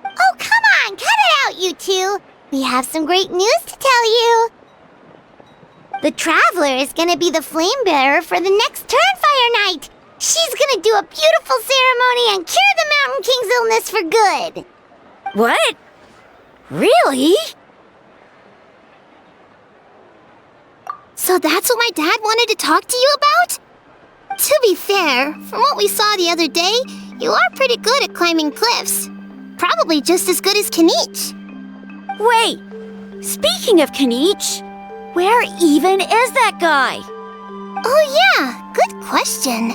Oh, come on, cut it out, you two. We have some great news to tell you. The Traveler is gonna be the flame bearer for the next Turnfire night. She's gonna do a beautiful ceremony and cure the Mountain King's illness for good. What? Really? So that's what my dad wanted to talk to you about? To be fair, from what we saw the other day, you are pretty good at climbing cliffs. Probably just as good as Kinich. Wait, speaking of Kinnich, where even is that guy? Oh yeah, good question.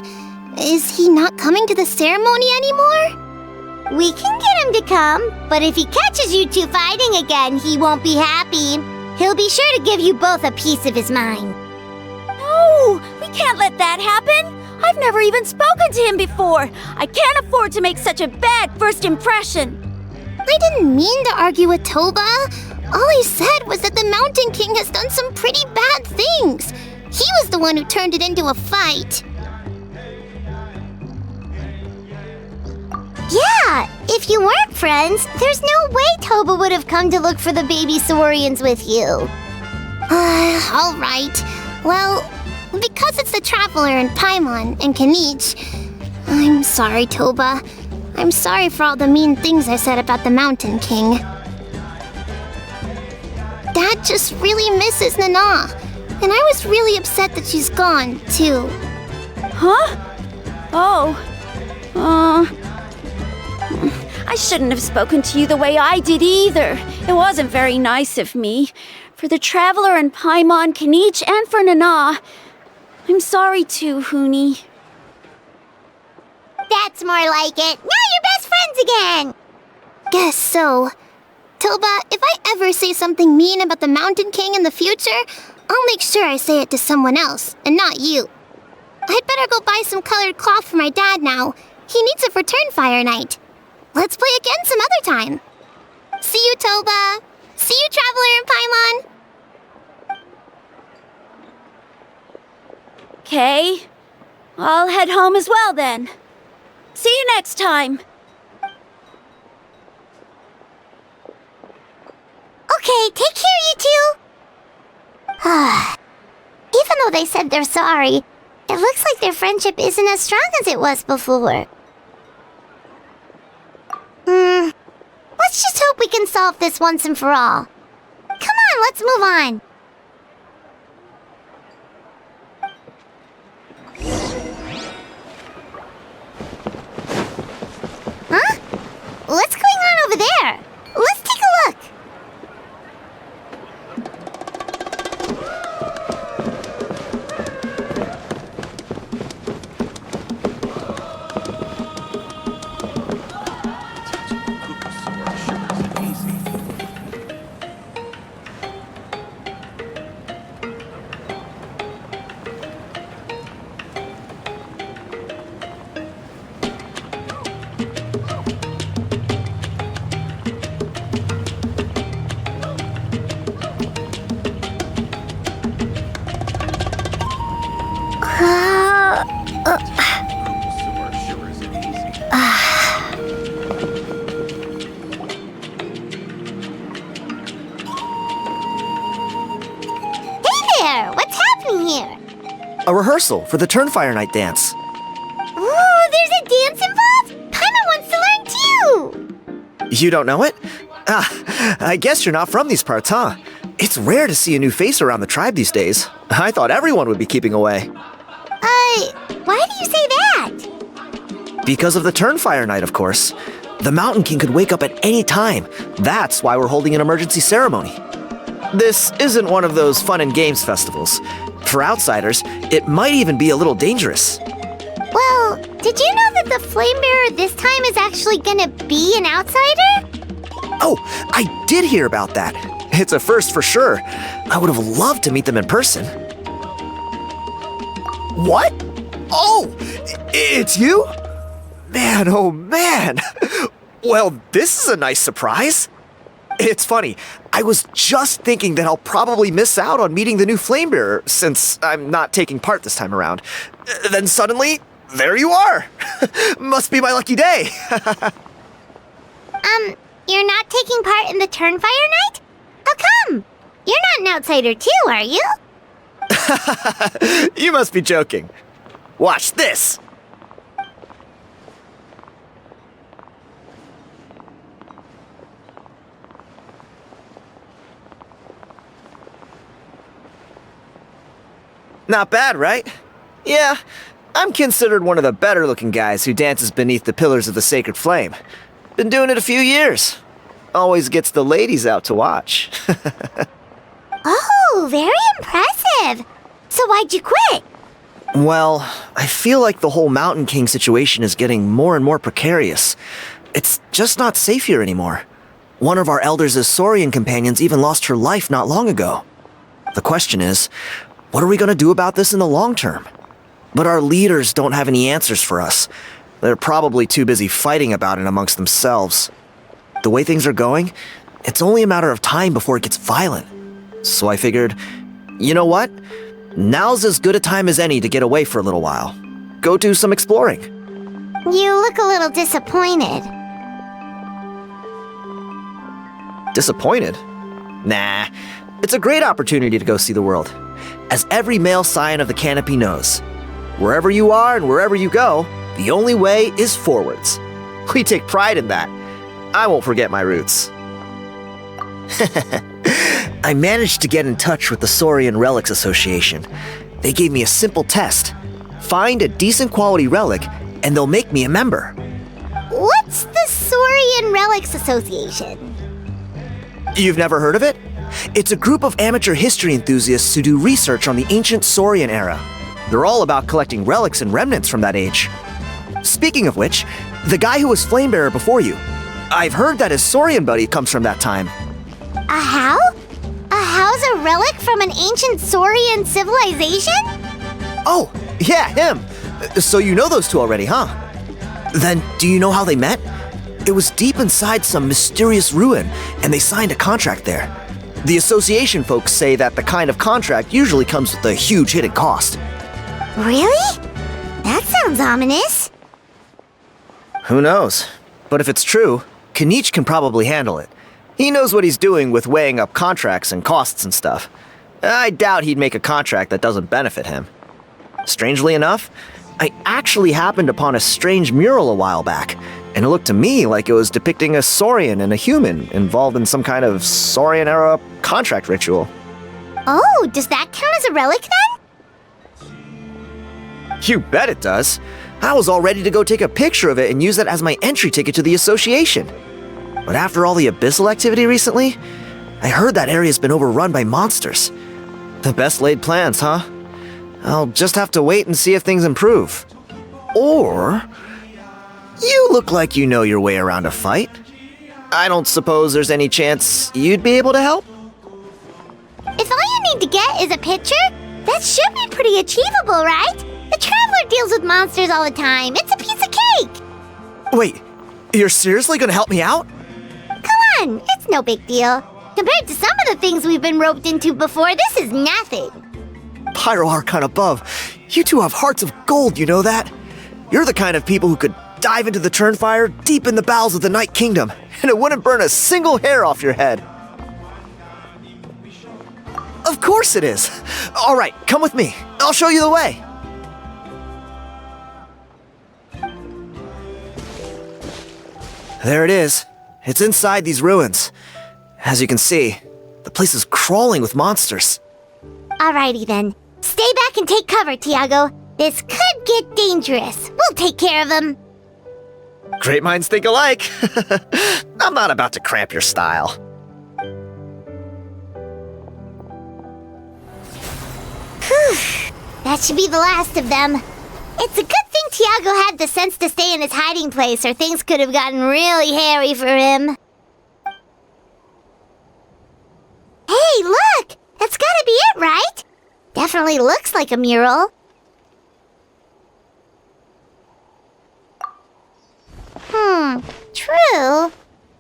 Is he not coming to the ceremony anymore? We can get him to come, but if he catches you two fighting again, he won't be happy. He'll be sure to give you both a piece of his mind. No, we can't let that happen. I've never even spoken to him before. I can't afford to make such a bad first impression. I didn't mean to argue with Toba. All I said was that the Mountain King has done some pretty bad things. He was the one who turned it into a fight. Yeah, if you weren't friends, there's no way Toba would have come to look for the baby Saurians with you. All right. Well, because it's the Traveler and Paimon and Kinich, I'm sorry, Toba. I'm sorry for all the mean things I said about the Mountain King. Dad just really misses Nana, and I was really upset that she's gone, too. Huh? Oh. I shouldn't have spoken to you the way I did either. It wasn't very nice of me. For the Traveler and Paimon, Kinich, and for Nana. I'm sorry too, Huni. That's more like it. Now you're best friends again. Guess so. Toba, if I ever say something mean about the Mountain King in the future, I'll make sure I say it to someone else, and not you. I'd better go buy some colored cloth for my dad now. He needs it for Turnfire night. Let's play again some other time. See you, Toba. See you, Traveler and Paimon. Okay. I'll head home as well then. See you next time. Okay, take care, you two. Even though they said they're sorry, it looks like their friendship isn't as strong as it was before. Let's just hope we can solve this once and for all. Come on, let's move on. Huh? What's going on over there? Let's take a look. A rehearsal for the Turnfire night dance. Ooh, there's a dance involved? Paimon wants to learn too! You don't know it? I guess you're not from these parts, huh? It's rare to see a new face around the tribe these days. I thought everyone would be keeping away. Why do you say that? Because of the Turnfire night, of course. The Mountain King could wake up at any time. That's why we're holding an emergency ceremony. This isn't one of those fun and games festivals. For outsiders, it might even be a little dangerous. Well, did you know that the Flame Bearer this time is actually gonna be an outsider? Oh, I did hear about that. It's a first for sure. I would have loved to meet them in person. What? Oh, it's you? Man, oh man. Well, this is a nice surprise. It's funny, I was just thinking that I'll probably miss out on meeting the new Flamebearer since I'm not taking part this time around. Then suddenly, there you are! Must be my lucky day! You're not taking part in the Turnfire night? How come? You're not an outsider too, are you? You must be joking. Watch this! Not bad, right? Yeah, I'm considered one of the better-looking guys who dances beneath the pillars of the sacred flame. Been doing it a few years. Always gets the ladies out to watch. Oh, very impressive. So why'd you quit? Well, I feel like the whole Mountain King situation is getting more and more precarious. It's just not safe here anymore. One of our elders' Saurian companions even lost her life not long ago. The question is, what are we going to do about this in the long term? But our leaders don't have any answers for us. They're probably too busy fighting about it amongst themselves. the way things are going, it's only a matter of time before it gets violent. So I figured, you know what? Now's as good a time as any to get away for a little while. Go do some exploring. You look a little disappointed. Disappointed? Nah, it's a great opportunity to go see the world. As every male scion of the Canopy knows, wherever you are and wherever you go, the only way is forwards. We take pride in that. I won't forget my roots. I managed to get in touch with the Saurian Relics Association. They gave me a simple test. Find a decent quality relic, and they'll make me a member. What's the Saurian Relics Association? You've never heard of it? It's a group of amateur history enthusiasts who do research on the ancient Saurian era. They're all about collecting relics and remnants from that age. Speaking of which, the guy who was Flamebearer before you, I've heard that his Saurian buddy comes from that time. A how? A how's a relic from an ancient Saurian civilization? Oh, yeah, him. So you know those two already, huh? Then, do you know how they met? It was deep inside some mysterious ruin, and they signed a contract there. The association folks say that the kind of contract usually comes with a huge hidden cost. Really? That sounds ominous. Who knows? But if it's true, Kinich can probably handle it. He knows what he's doing with weighing up contracts and costs and stuff. I doubt he'd make a contract that doesn't benefit him. Strangely enough, I actually happened upon a strange mural a while back, and it looked to me like it was depicting a Saurian and a human involved in some kind of Saurian-era contract ritual. Oh, does that count as a relic then? You bet it does. I was all ready to go take a picture of it and use it as my entry ticket to the association. But after all the abyssal activity recently, I heard that area's been overrun by monsters. The best laid plans, huh? I'll just have to wait and see if things improve. Or... you look like you know your way around a fight. I don't suppose there's any chance you'd be able to help? If all you need to get is a picture, that should be pretty achievable, right? The Traveler deals with monsters all the time. It's a piece of cake. Wait, you're seriously gonna help me out? Come on, it's no big deal. Compared to some of the things we've been roped into before, this is nothing. Pyro Archon above, you two have hearts of gold, you know that? You're the kind of people who could dive into the Turnfire deep in the bowels of the Night Kingdom, and it wouldn't burn a single hair off your head. Of course it is. All right, come with me. I'll show you the way. There it is. It's inside these ruins. As you can see, the place is crawling with monsters. Alrighty then. Stay back and take cover, Tiago. This could get dangerous. We'll take care of them. Great minds think alike. I'm not about to cramp your style. Whew. That should be the last of them. It's a good thing Tiago had the sense to stay in his hiding place, or things could have gotten really hairy for him. Hey, look! That's gotta be it, right? Definitely looks like a mural. True. Now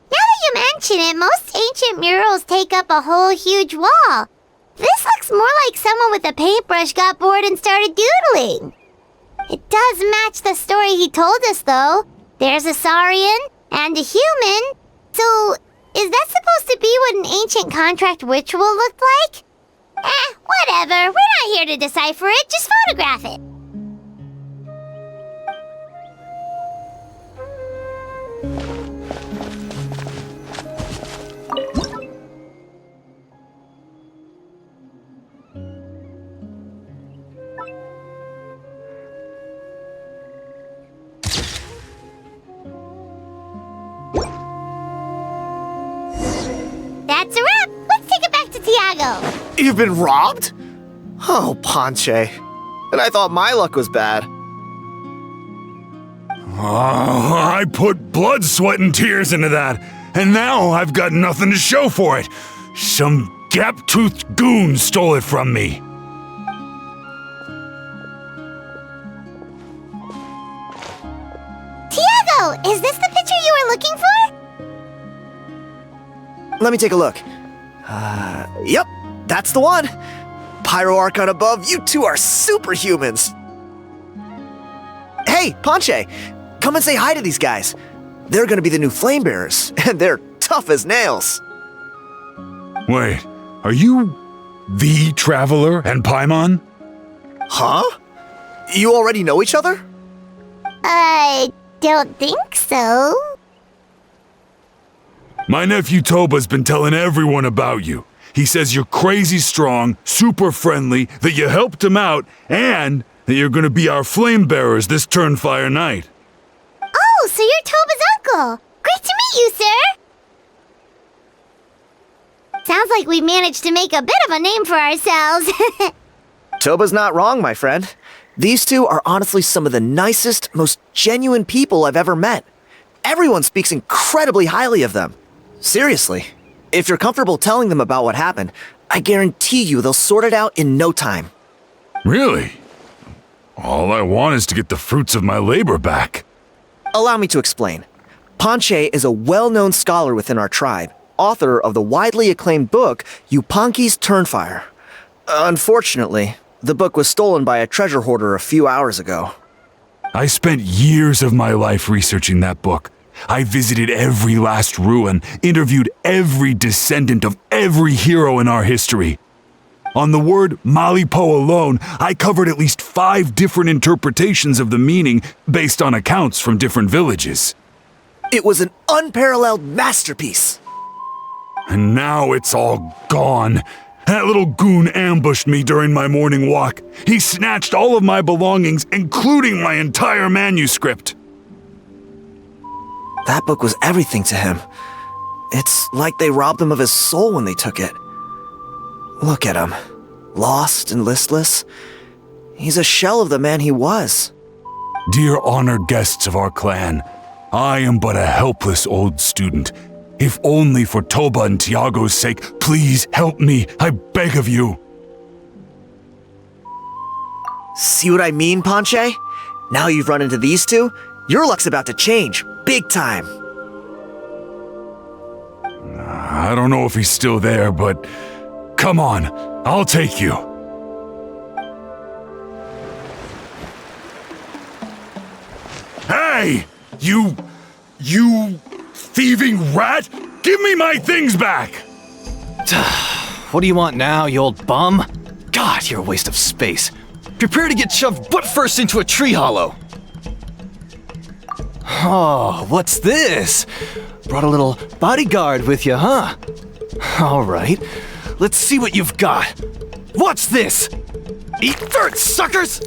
that you mention it, most ancient murals take up a whole huge wall. This looks more like someone with a paintbrush got bored and started doodling. It does match the story he told us, though. There's a Saurian and a human. So, is that supposed to be what an ancient contract ritual looked like? Whatever. We're not here to decipher it. Just photograph it. That's a wrap. Let's take it back to Tiago. You've been robbed? Oh, Ponche. And I thought my luck was bad. I put blood, sweat, and tears into that, and now I've got nothing to show for it. Some gap-toothed goon stole it from me. Tiago, is this the picture you were looking for? Let me take a look. Yep, that's the one. Pyro Archon above, you two are superhumans. Hey, Ponche, come and say hi to these guys. They're gonna be the new flame bearers, and they're tough as nails. Wait, are you the Traveler and Paimon? Huh? You already know each other? I don't think so. My nephew Toba's been telling everyone about you. He says you're crazy strong, super friendly, that you helped him out, and that you're gonna be our flame bearers this Turnfire night. Oh, so you're Toba's uncle. Great to meet you, sir. Sounds like we managed to make a bit of a name for ourselves. Toba's not wrong, my friend. These two are honestly some of the nicest, most genuine people I've ever met. Everyone speaks incredibly highly of them. Seriously. If you're comfortable telling them about what happened, I guarantee you they'll sort it out in no time. Really? All I want is to get the fruits of my labor back. Allow me to explain. Ponche is a well-known scholar within our tribe, author of the widely acclaimed book, Yupanqui's Turnfire. Unfortunately, the book was stolen by a treasure hoarder a few hours ago. I spent years of my life researching that book. I visited every last ruin, interviewed every descendant of every hero in our history. On the word Malipo alone, I covered at least 5 different interpretations of the meaning based on accounts from different villages. It was an unparalleled masterpiece. And now it's all gone. That little goon ambushed me during my morning walk. He snatched all of my belongings, including my entire manuscript. That book was everything to him. It's like they robbed him of his soul when they took it. Look at him. Lost and listless. He's a shell of the man he was. Dear honored guests of our clan, I am but a helpless old student. If only for Toba and Tiago's sake, please help me, I beg of you. See what I mean, Ponche? Now you've run into these two, your luck's about to change, big time. I don't know if he's still there, but come on, I'll take you. Hey! You thieving rat! Give me my things back! What do you want now, you old bum? God, you're a waste of space. Prepare to get shoved butt first into a tree hollow. Oh, what's this? Brought a little bodyguard with you, huh? All right, let's see what you've got. What's this? Eat dirt, suckers!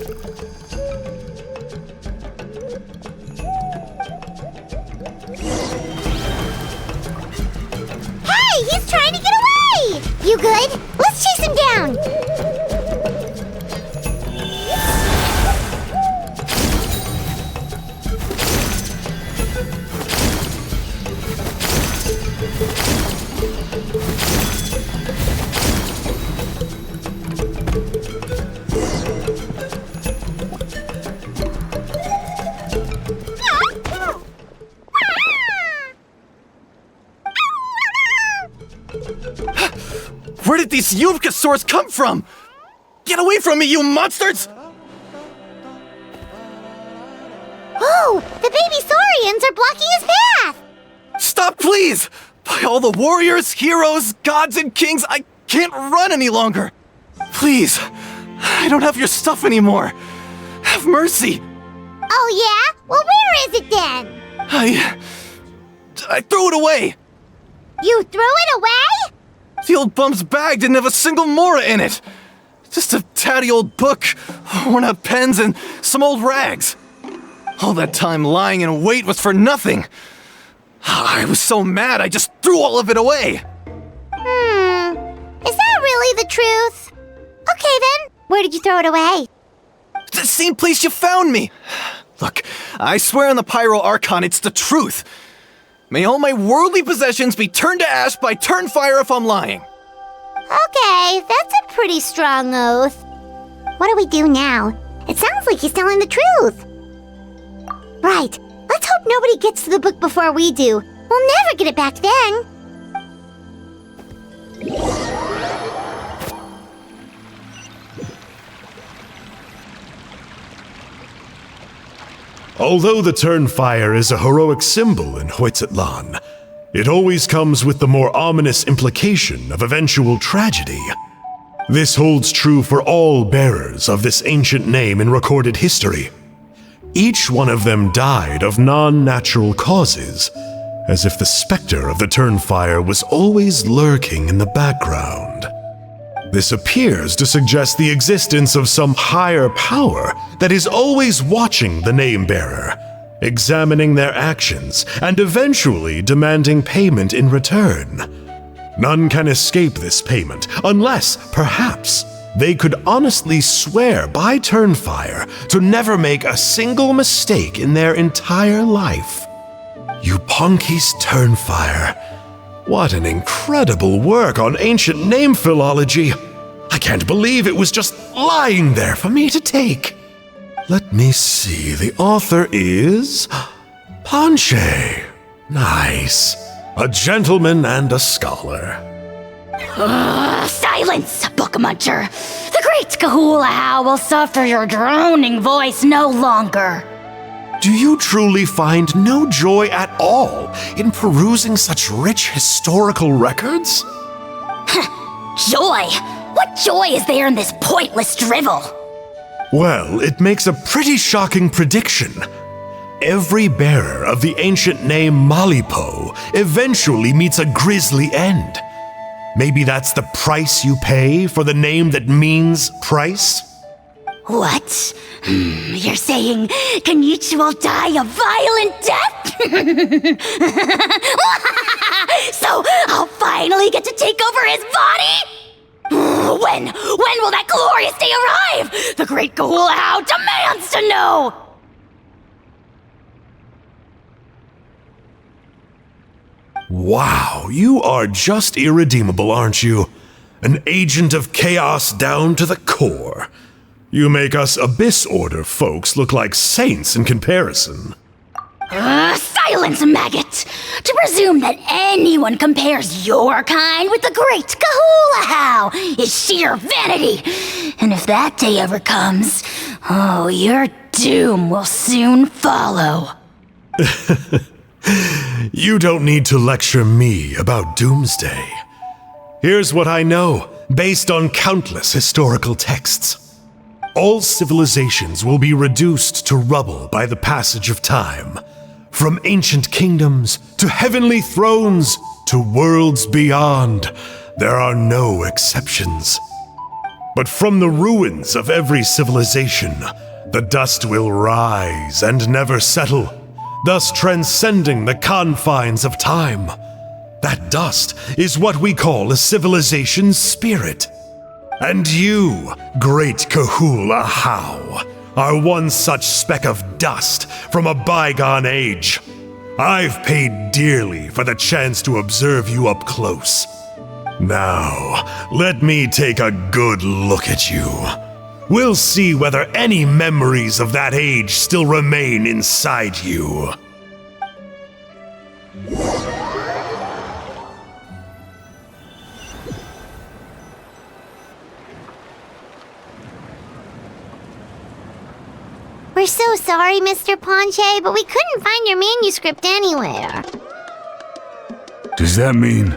Hey, he's trying to get away! You good? Let's chase him down! Where did these Yupanqui come from? Get away from me, you monsters! Oh, the baby saurians are blocking his path! Stop, please! By all the warriors, heroes, gods, and kings, I can't run any longer! Please, I don't have your stuff anymore. Have mercy! Oh yeah? Well, where is it then? I threw it away! You threw it away? The old bum's bag didn't have a single mora in it. Just a tatty old book, worn out pens, and some old rags. All that time lying in wait was for nothing. I was so mad I just threw all of it away. Is that really the truth? Okay then, where did you throw it away? The same place you found me. Look, I swear on the Pyro Archon it's the truth. May all my worldly possessions be turned to ash by Turnfire if I'm lying. Okay, that's a pretty strong oath. What do we do now? It sounds like he's telling the truth. Right, let's hope nobody gets to the book before we do. We'll never get it back then. Although the Turnfire is a heroic symbol in Huitztlan, it always comes with the more ominous implication of eventual tragedy. This holds true for all bearers of this ancient name in recorded history. Each one of them died of non-natural causes, as if the specter of the Turnfire was always lurking in the background. This appears to suggest the existence of some higher power that is always watching the name-bearer, examining their actions, and eventually demanding payment in return. None can escape this payment unless, perhaps, they could honestly swear by Turnfire to never make a single mistake in their entire life. Yupanqui's Turnfire. What an incredible work on ancient name philology. I can't believe it was just lying there for me to take. Let me see, the author is Panche. Nice. A gentleman and a scholar. Silence, book muncher! The great Ejou will suffer your droning voice no longer. Do you truly find no joy at all in perusing such rich historical records? Joy? What joy is there in this pointless drivel? Well, it makes a pretty shocking prediction. Every bearer of the ancient name Malipo eventually meets a grisly end. Maybe that's the price you pay for the name that means price? What? You're saying Kinich will die a violent death? So I'll finally get to take over his body? When will that glorious day arrive? The great Ejou demands to know! Wow, you are just irredeemable, aren't you? An agent of chaos down to the core. You make us Abyss Order folks look like saints in comparison. Silence, maggot! To presume that anyone compares your kind with the great Ejou is sheer vanity! And if that day ever comes, oh, your doom will soon follow. You don't need to lecture me about doomsday. Here's what I know, based on countless historical texts. All civilizations will be reduced to rubble by the passage of time. From ancient kingdoms to heavenly thrones to worlds beyond, there are no exceptions. But from the ruins of every civilization, the dust will rise and never settle, thus transcending the confines of time. That dust is what we call a civilization's spirit. And you, great Ejou and Ajaw, are one such speck of dust from a bygone age. I've paid dearly for the chance to observe you up close. Now, let me take a good look at you. We'll see whether any memories of that age still remain inside you. We're so sorry, Mr. Panche, but we couldn't find your manuscript anywhere. Does that mean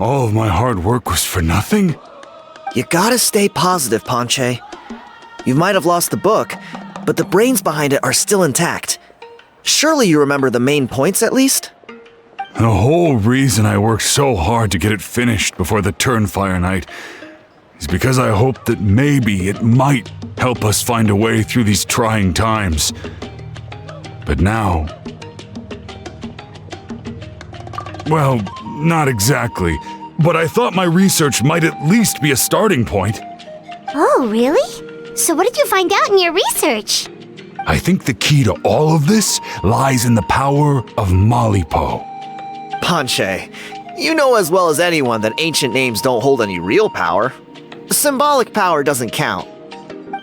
all of my hard work was for nothing? You gotta stay positive, Panche. You might have lost the book, but the brains behind it are still intact. Surely you remember the main points at least? The whole reason I worked so hard to get it finished before the Turnfire night is because I hoped that maybe it might help us find a way through these trying times. But now... well, not exactly. But I thought my research might at least be a starting point. Oh, really? So what did you find out in your research? I think the key to all of this lies in the power of Malipo. Panche, you know as well as anyone that ancient names don't hold any real power. Symbolic power doesn't count.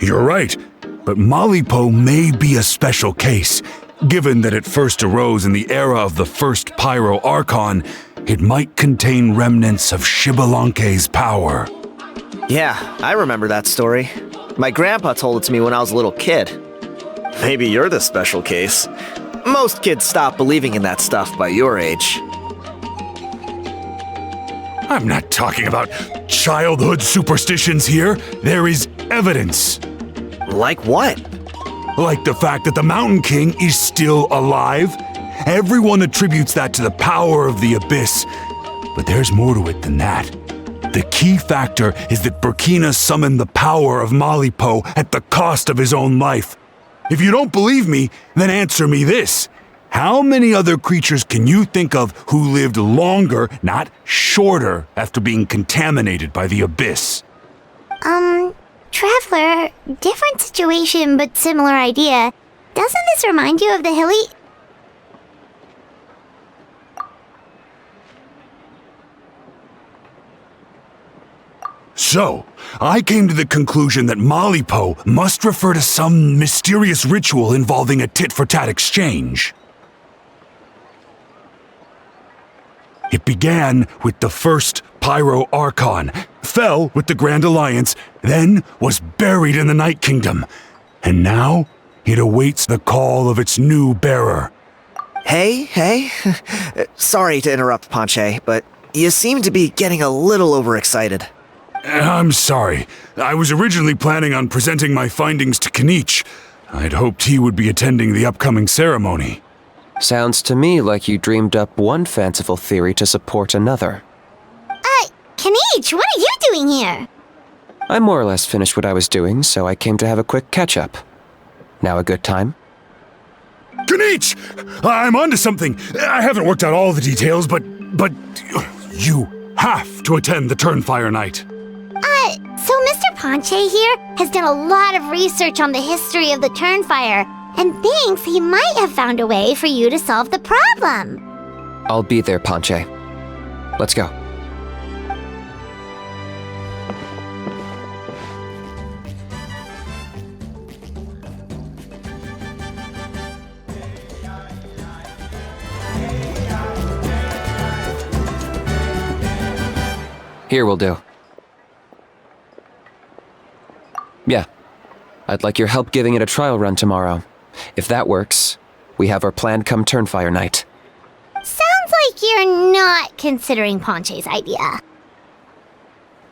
You're right, but Malipo may be a special case. Given that it first arose in the era of the first Pyro Archon, it might contain remnants of Xbalanque's power. Yeah, I remember that story. My grandpa told it to me when I was a little kid. Maybe you're the special case. Most kids stop believing in that stuff by your age. I'm not talking about childhood superstitions here. There is evidence. Like what? Like the fact that the Mountain King is still alive. Everyone attributes that to the power of the Abyss. But there's more to it than that. The key factor is that Burkina summoned the power of Malipo at the cost of his own life. If you don't believe me, then answer me this. How many other creatures can you think of who lived longer, not shorter, after being contaminated by the Abyss? Traveler, different situation but similar idea. Doesn't this remind you of the hilly... So, I came to the conclusion that Malipo must refer to some mysterious ritual involving a tit-for-tat exchange. It began with the first Pyro Archon, fell with the Grand Alliance, then was buried in the Night Kingdom, and now it awaits the call of its new bearer. Hey. Sorry to interrupt, Panche, but you seem to be getting a little overexcited. I'm sorry. I was originally planning on presenting my findings to Kinich. I'd hoped he would be attending the upcoming ceremony. Sounds to me like you dreamed up one fanciful theory to support another. Kinich, what are you doing here? I more or less finished what I was doing, so I came to have a quick catch-up. Now a good time? Kinich! I'm onto something. I haven't worked out all the details, but you have to attend the Turnfire night. So Mr. Panche here has done a lot of research on the history of the Turnfire and thinks he might have found a way for you to solve the problem. I'll be there, Panche. Let's go. Here will do. Yeah. I'd like your help giving it a trial run tomorrow. If that works, we have our plan come Turnfire night. Sounds like you're not considering Panche's idea.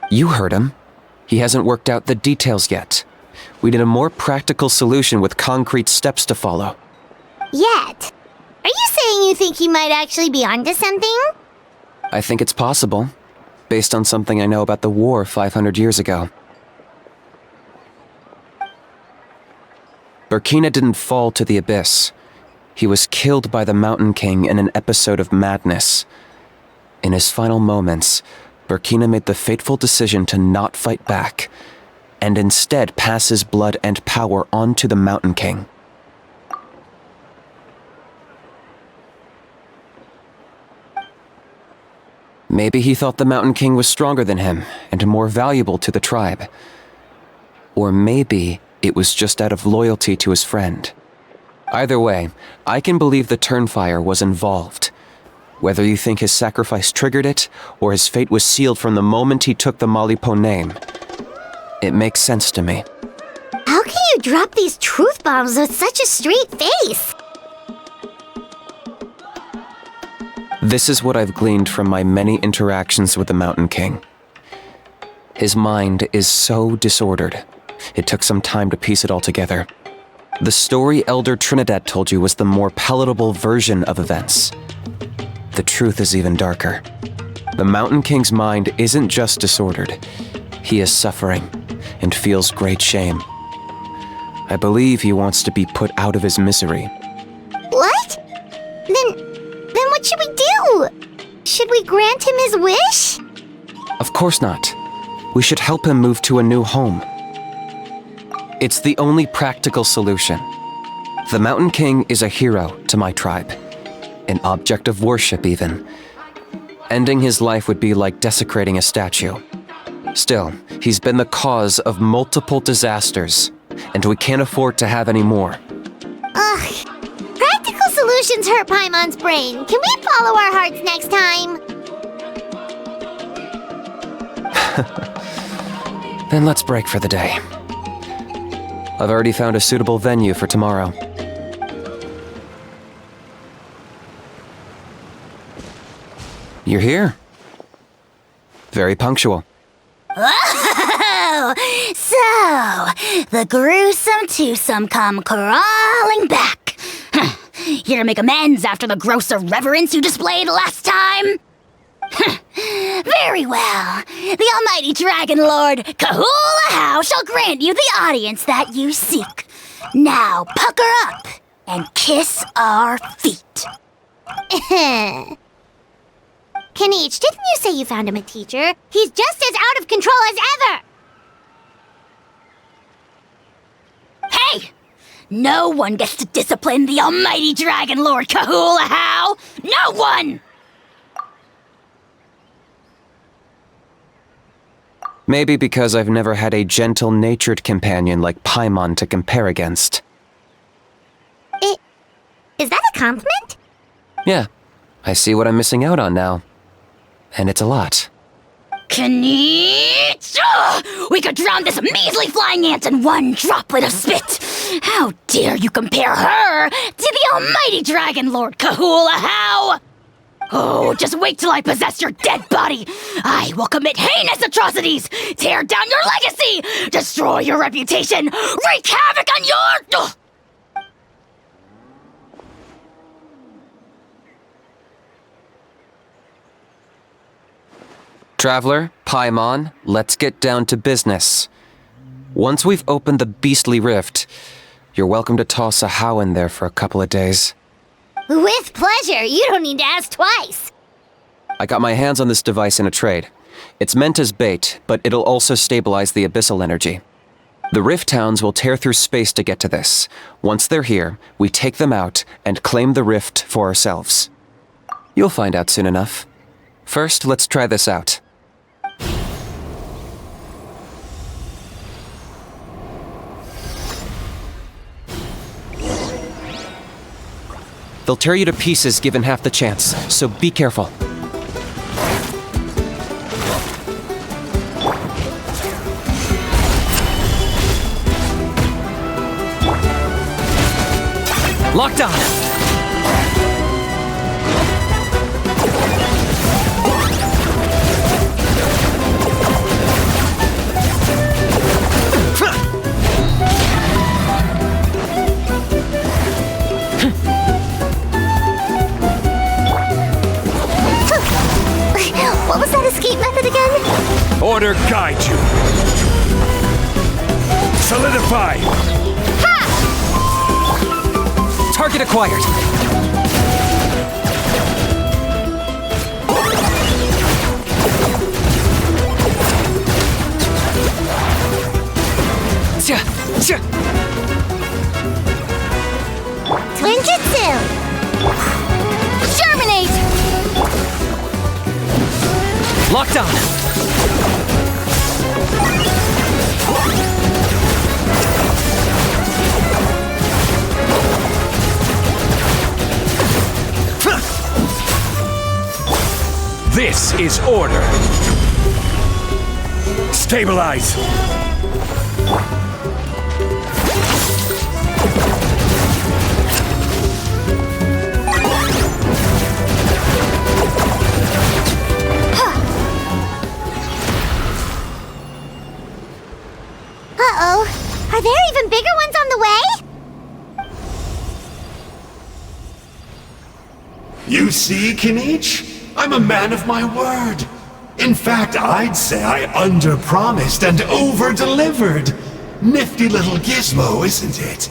You heard him. He hasn't worked out the details yet. We need a more practical solution with concrete steps to follow. Yet? Are you saying you think he might actually be onto something? I think it's possible, based on something I know about the war 500 years ago. Burkina didn't fall to the Abyss. He was killed by the Mountain King in an episode of madness. In his final moments, Burkina made the fateful decision to not fight back, and instead pass his blood and power on to the Mountain King. Maybe he thought the Mountain King was stronger than him and more valuable to the tribe. Or maybe it was just out of loyalty to his friend. Either way, I can believe the Turnfire was involved. Whether you think his sacrifice triggered it, or his fate was sealed from the moment he took the Malipo name, it makes sense to me. How can you drop these truth bombs with such a straight face? This is what I've gleaned from my many interactions with the Mountain King. His mind is so disordered. It took some time to piece it all together. The story Elder Trinidad told you was the more palatable version of events. The truth is even darker. The Mountain King's mind isn't just disordered. He is suffering and feels great shame. I believe he wants to be put out of his misery. What? Then what should we do? Should we grant him his wish? Of course not. We should help him move to a new home. It's the only practical solution. The Mountain King is a hero to my tribe. An object of worship, even. Ending his life would be like desecrating a statue. Still, he's been the cause of multiple disasters, and we can't afford to have any more. Ugh. Practical solutions hurt Paimon's brain. Can we follow our hearts next time? Then let's break for the day. I've already found a suitable venue for tomorrow. You're here. Very punctual. Oh, so the gruesome twosome come crawling back. Here to make amends after the gross irreverence you displayed last time? Very well. The almighty Dragon Lord, Kahula shall grant you the audience that you seek. Now pucker up and kiss our feet. Kinich, didn't you say you found him a teacher? He's just as out of control as ever! Hey! No one gets to discipline the almighty Dragon Lord Kahula. No one! Maybe because I've never had a gentle-natured companion like Paimon to compare against. Is that a compliment? Yeah, I see what I'm missing out on now. And it's a lot. Kinich! We could drown this measly flying ant in one droplet of spit! How dare you compare her to the almighty Dragon Lord Kahula? Oh, just wait till I possess your dead body! I will commit heinous atrocities! Tear down your legacy! Destroy your reputation! Wreak havoc on your... Traveler, Paimon, let's get down to business. Once we've opened the beastly rift, you're welcome to toss Ejou in there for a couple of days. With pleasure. You don't need to ask twice. I got my hands on this device in a trade. It's meant as bait, but it'll also stabilize the abyssal energy. The rift hounds will tear through space to get to this. Once they're here, we take them out and claim the rift for ourselves. You'll find out soon enough. First, let's try this out. They'll tear you to pieces given half the chance, so be careful. Locked on! What was that escape method again? Order guide you. Solidify. Target acquired! Twinjutsu! Germinate! Locked on! This is order. Stabilize. Uh-oh. Are there even bigger ones on the way? You see, Kinich? I'm a man of my word. In fact, I'd say I under-promised and over-delivered. Nifty little gizmo, isn't it?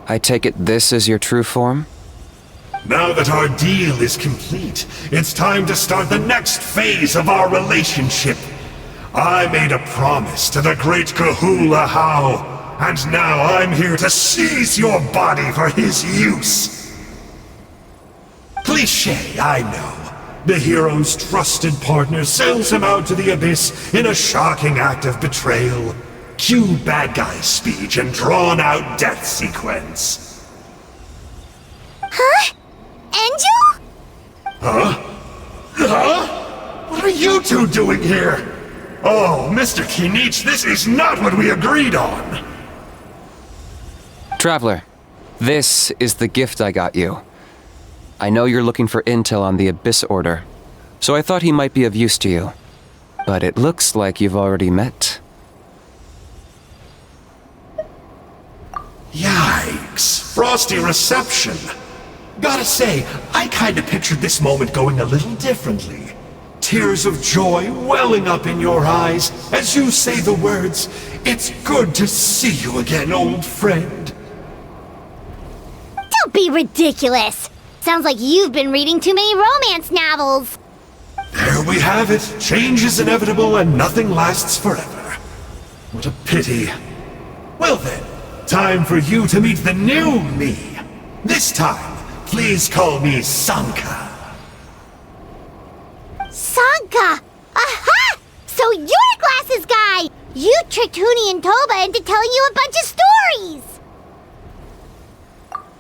I take it this is your true form? Now that our deal is complete, it's time to start the next phase of our relationship. I made a promise to the great Kahula How, and now I'm here to seize your body for his use. Cliché, I know. The hero's trusted partner sells him out to the abyss in a shocking act of betrayal. Cue bad guy speech and drawn-out death sequence. Huh? Enjo? Huh? Huh? What are you two doing here? Oh, Mr. Kinich, this is not what we agreed on! Traveler, this is the gift I got you. I know you're looking for intel on the Abyss Order, so I thought he might be of use to you. But it looks like you've already met. Yikes, frosty reception. Gotta say, I kinda pictured this moment going a little differently. Tears of joy welling up in your eyes as you say the words, "It's good to see you again, old friend." Don't be ridiculous. Sounds like you've been reading too many romance novels. There we have it. Change is inevitable and nothing lasts forever. What a pity. Well then, time for you to meet the new me. This time, please call me Sanka. Sanka! Aha! So you're the glasses guy! You tricked Huni and Toba into telling you a bunch of stories!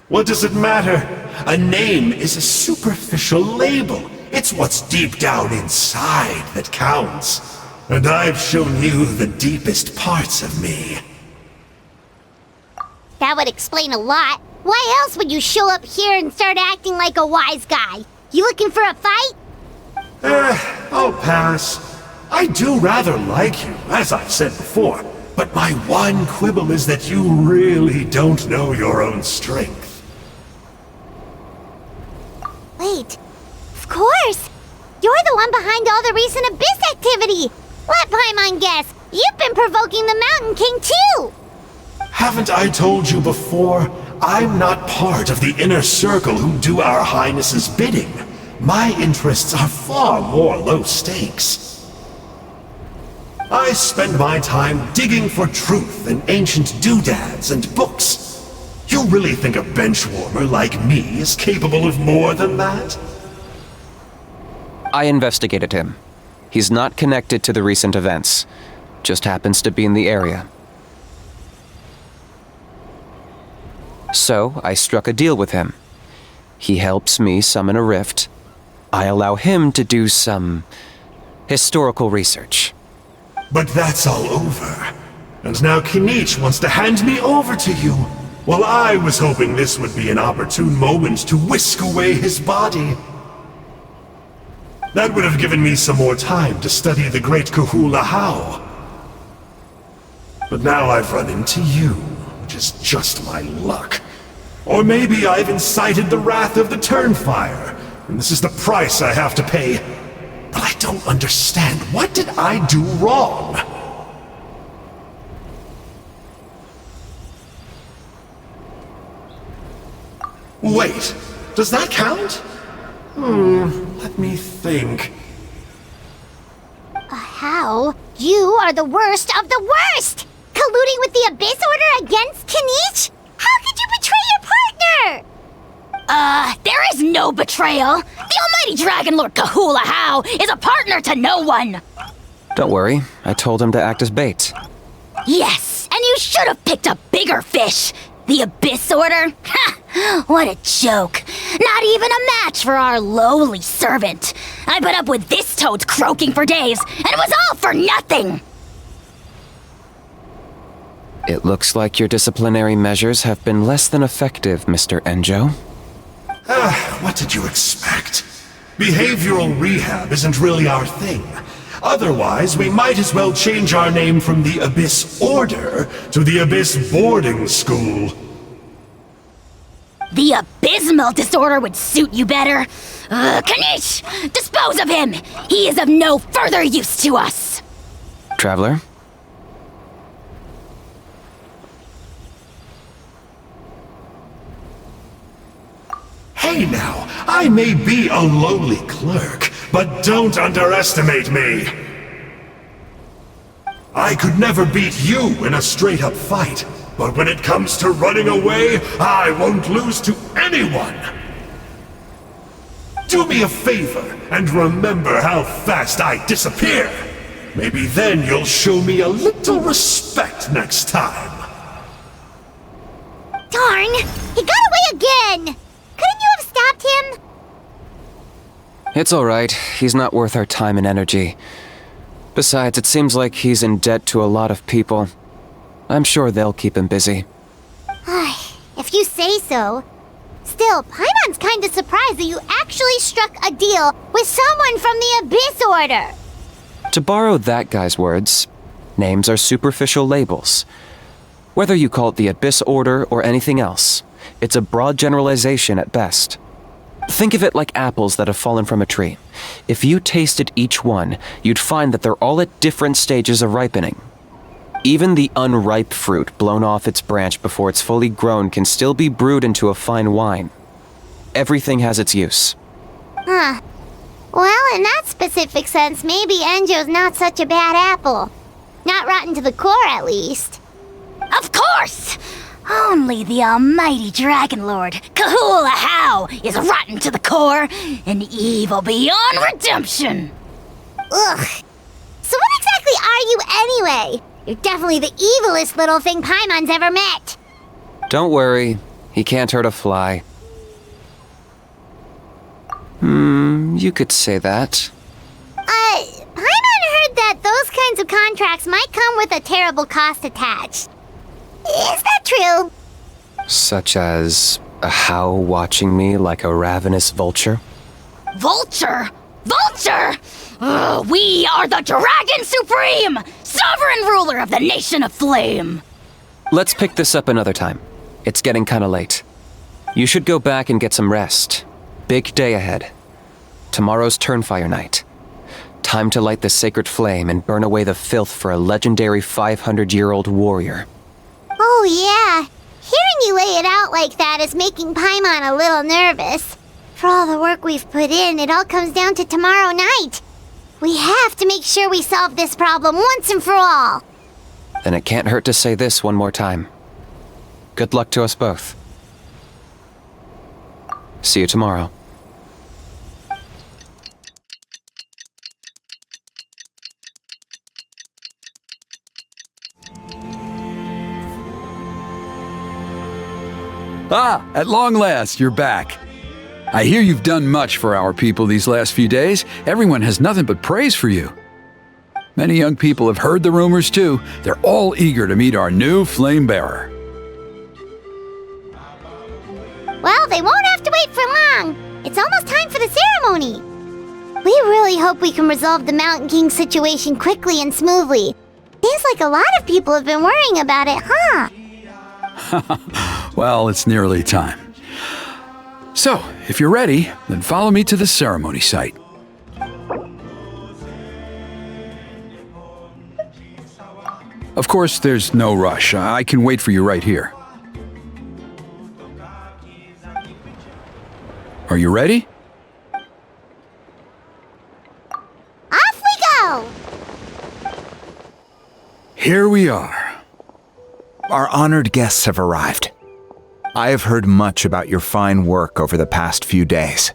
What does it matter? A name is a superficial label. It's what's deep down inside that counts. And I've shown you the deepest parts of me. That would explain a lot. Why else would you show up here and start acting like a wise guy? You looking for a fight? I'll pass. I do rather like you, as I've said before, but my one quibble is that you really don't know your own strength. Wait, of course! You're the one behind all the recent Abyss activity! Let Paimon guess, you've been provoking the Mountain King too! Haven't I told you before? I'm not part of the inner circle who do our Highness's bidding. My interests are far more low stakes. I spend my time digging for truth in ancient doodads and books. You really think a benchwarmer like me is capable of more than that? I investigated him. He's not connected to the recent events. Just happens to be in the area. So, I struck a deal with him. He helps me summon a rift. I allow him to do some historical research. But that's all over. And now Kinnich wants to hand me over to you. Well, I was hoping this would be an opportune moment to whisk away his body. That would have given me some more time to study the great Kahula How. But now I've run into you, which is just my luck. Or maybe I've incited the wrath of the Turnfire, and this is the price I have to pay. But I don't understand. What did I do wrong? Wait, does that count? Let me think. How? You are the worst of the worst! Colluding with the Abyss Order against Kinich? How could you betray your partner? There is no betrayal. The almighty Dragon Lord Kahula How is a partner to no one. Don't worry, I told him to act as bait. Yes, and you should have picked a bigger fish. The Abyss Order? Ha! What a joke. Not even a match for our lowly servant. I put up with this toad croaking for days, and it was all for nothing. It looks like your disciplinary measures have been less than effective, Mr. Enjo. What did you expect? Behavioral rehab isn't really our thing. Otherwise, we might as well change our name from the Abyss Order to the Abyss Boarding School. The abysmal disorder would suit you better. Kinich! Dispose of him! He is of no further use to us! Traveler? Hey now, I may be a lowly clerk, but don't underestimate me. I could never beat you in a straight-up fight, but when it comes to running away, I won't lose to anyone. Do me a favor and remember how fast I disappear. Maybe then you'll show me a little respect next time. Darn! He got away again! Couldn't you have stopped him? It's alright. He's not worth our time and energy. Besides, it seems like he's in debt to a lot of people. I'm sure they'll keep him busy. If you say so. Still, Paimon's kinda surprised that you actually struck a deal with someone from the Abyss Order. To borrow that guy's words, names are superficial labels. Whether you call it the Abyss Order or anything else, it's a broad generalization at best. Think of it like apples that have fallen from a tree. If you tasted each one, you'd find that they're all at different stages of ripening. Even the unripe fruit blown off its branch before it's fully grown can still be brewed into a fine wine. Everything has its use. Huh. Well, in that specific sense, maybe Enjo's not such a bad apple. Not rotten to the core, at least. Of course! Only the almighty Dragon Lord, Ejou and Ajaw, is rotten to the core and evil beyond redemption. Ugh. So what exactly are you anyway? You're definitely the evilest little thing Paimon's ever met. Don't worry, he can't hurt a fly. You could say that. Paimon heard that those kinds of contracts might come with a terrible cost attached. Is that true? Such as Ajaw watching me like a ravenous vulture? Vulture? Vulture? We are the Dragon Supreme, sovereign ruler of the Nation of Flame. Let's pick this up another time. It's getting kinda late. You should go back and get some rest. Big day ahead. Tomorrow's Turnfire night. Time to light the sacred flame and burn away the filth for a legendary 500-year-old warrior. Oh yeah. Hearing you lay it out like that is making Paimon a little nervous. For all the work we've put in, it all comes down to tomorrow night. We have to make sure we solve this problem once and for all. Then it can't hurt to say this one more time. Good luck to us both. See you tomorrow. Ah, at long last, you're back. I hear you've done much for our people these last few days. Everyone has nothing but praise for you. Many young people have heard the rumors too. They're all eager to meet our new flame bearer. Well, they won't have to wait for long. It's almost time for the ceremony. We really hope we can resolve the Mountain King situation quickly and smoothly. Seems like a lot of people have been worrying about it, huh? Well, it's nearly time. So, if you're ready, then follow me to the ceremony site. Of course, there's no rush. I can wait for you right here. Are you ready? Off we go! Here we are. Our honored guests have arrived. I have heard much about your fine work over the past few days.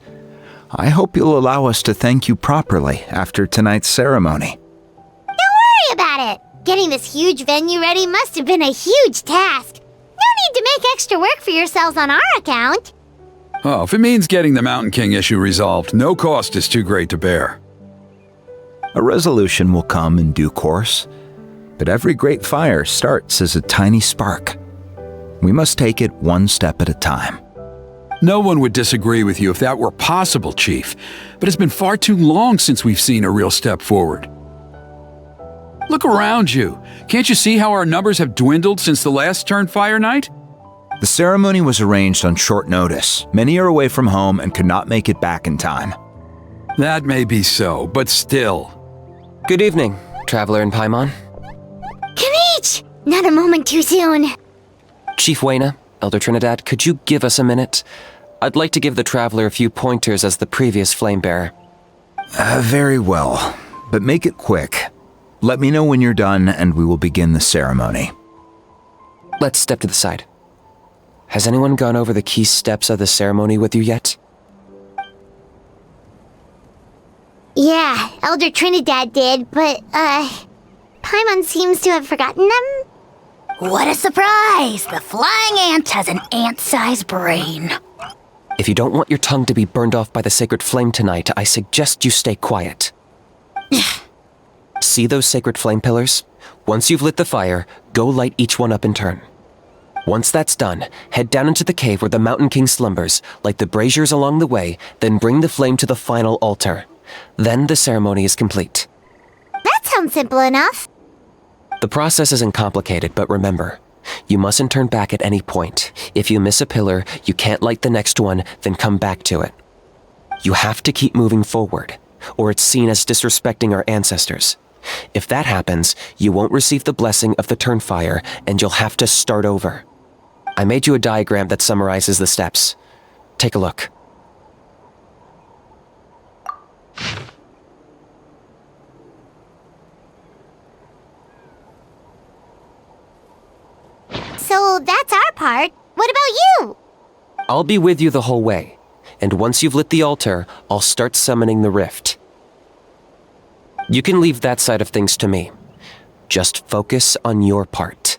I hope you'll allow us to thank you properly after tonight's ceremony. Don't worry about it. Getting this huge venue ready must have been a huge task. No need to make extra work for yourselves on our account. Oh, if it means getting the Mountain King issue resolved, no cost is too great to bear. A resolution will come in due course, but every great fire starts as a tiny spark. We must take it one step at a time. No one would disagree with you if that were possible, Chief, but it's been far too long since we've seen a real step forward. Look around you. Can't you see how our numbers have dwindled since the last Turnfire night? The ceremony was arranged on short notice. Many are away from home and could not make it back in time. That may be so, but still. Good evening, Traveler and Paimon. Kinich! Not a moment too soon. Chief Wayna, Elder Trinidad, could you give us a minute? I'd like to give the Traveler a few pointers as the previous flame bearer. Very well, but make it quick. Let me know when you're done and we will begin the ceremony. Let's step to the side. Has anyone gone over the key steps of the ceremony with you yet? Yeah, Elder Trinidad did, but, Paimon seems to have forgotten them? What a surprise! The flying ant has an ant-sized brain. If you don't want your tongue to be burned off by the sacred flame tonight, I suggest you stay quiet. See those sacred flame pillars? Once you've lit the fire, go light each one up in turn. Once that's done, head down into the cave where the Mountain King slumbers, light the braziers along the way, then bring the flame to the final altar. Then the ceremony is complete. That sounds simple enough. The process isn't complicated, but remember, you mustn't turn back at any point. If you miss a pillar, you can't light the next one, then come back to it. You have to keep moving forward, or it's seen as disrespecting our ancestors. If that happens, you won't receive the blessing of the Turnfire, and you'll have to start over. I made you a diagram that summarizes the steps. Take a look. So that's our part. What about you? I'll be with you the whole way, and once you've lit the altar, I'll start summoning the rift. You can leave that side of things to me. Just focus on your part.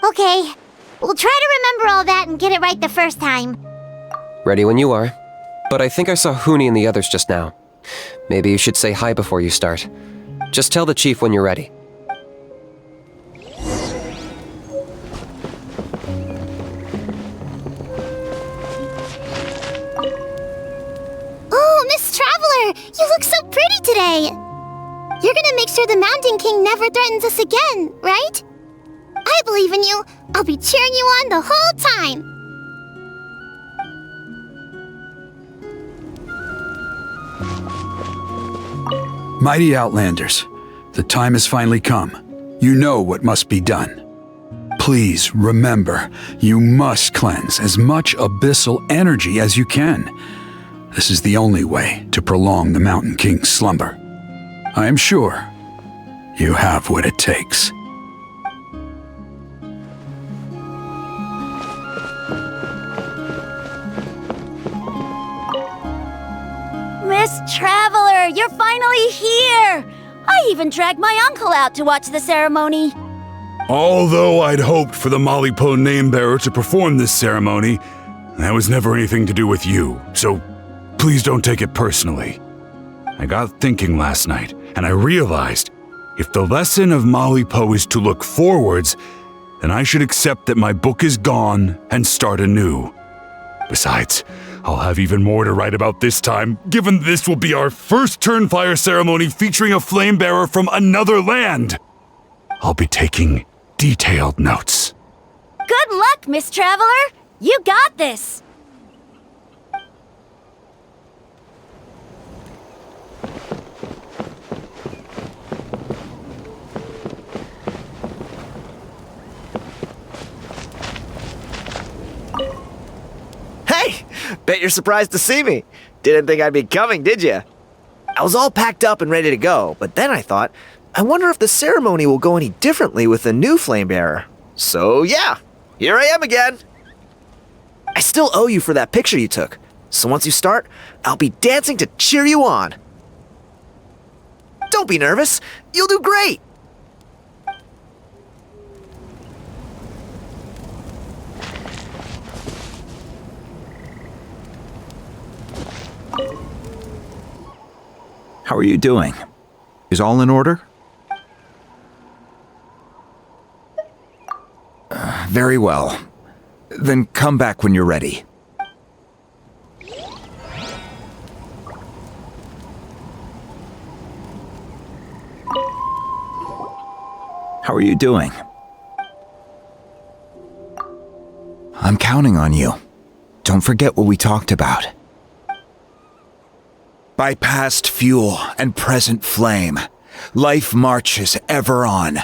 Okay. We'll try to remember all that and get it right the first time. Ready when you are. But I think I saw Huni and the others just now. Maybe you should say hi before you start. Just tell the chief when you're ready. Oh, Miss Traveler! You look so pretty today! You're gonna make sure the Mountain King never threatens us again, right? I believe in you. I'll be cheering you on the whole time. Mighty Outlanders, the time has finally come. You know what must be done. Please remember, you must cleanse as much abyssal energy as you can. This is the only way to prolong the Mountain King's slumber. I am sure you have what it takes. Miss Traveler, you're finally here! I even dragged my uncle out to watch the ceremony. Although I'd hoped for the Malipo name-bearer to perform this ceremony, that was never anything to do with you, so please don't take it personally. I got thinking last night, and I realized if the lesson of Malipo is to look forwards, then I should accept that my book is gone and start anew. Besides, I'll have even more to write about this time, given this will be our first Turnfire ceremony featuring a flame-bearer from another land. I'll be taking detailed notes. Good luck, Miss Traveler! You got this! Hey! Bet you're surprised to see me. Didn't think I'd be coming, did you? I was all packed up and ready to go, but then I thought, I wonder if the ceremony will go any differently with the new flame bearer. So yeah, here I am again. I still owe you for that picture you took, so once you start, I'll be dancing to cheer you on. Don't be nervous, you'll do great. How are you doing? Is all in order? Very well. Then come back when you're ready. How are you doing? I'm counting on you. Don't forget what we talked about. By past fuel and present flame, life marches ever on.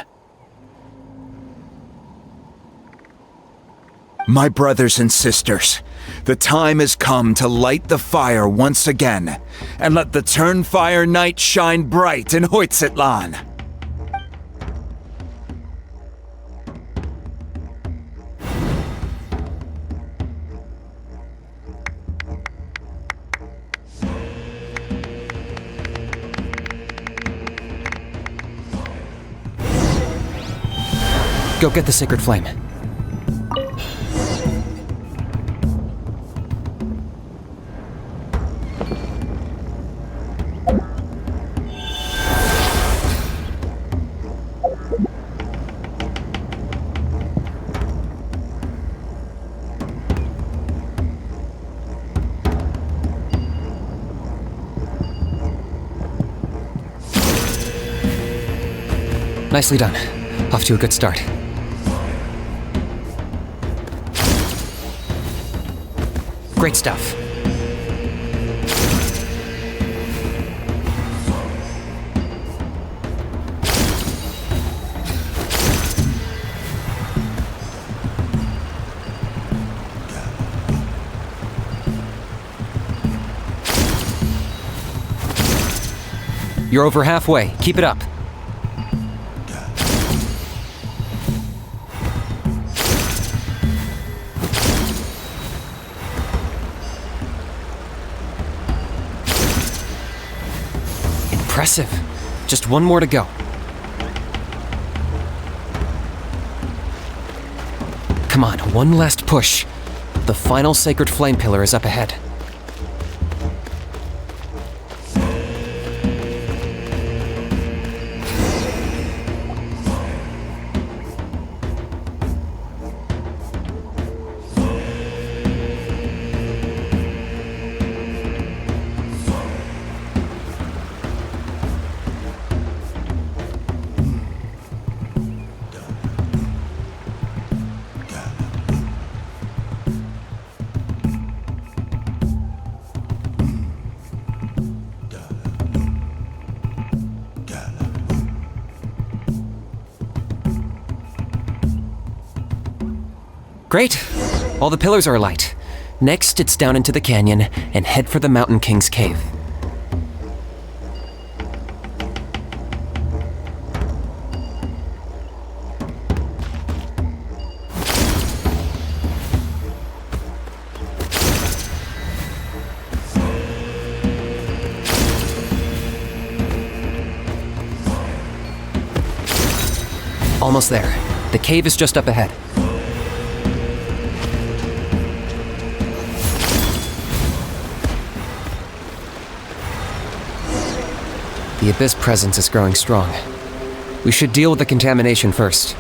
My brothers and sisters, the time has come to light the fire once again, and let the Turnfire night shine bright in Huitztlan. Go get the sacred flame. Nicely done. Off to a good start. Great stuff. You're over halfway. Keep it up. Impressive. Just one more to go. Come on, one last push. The final sacred flame pillar is up ahead. Great! All the pillars are alight. Next, it's down into the canyon and head for the Mountain King's cave. Almost there. The cave is just up ahead. The Abyss presence is growing strong. We should deal with the contamination first.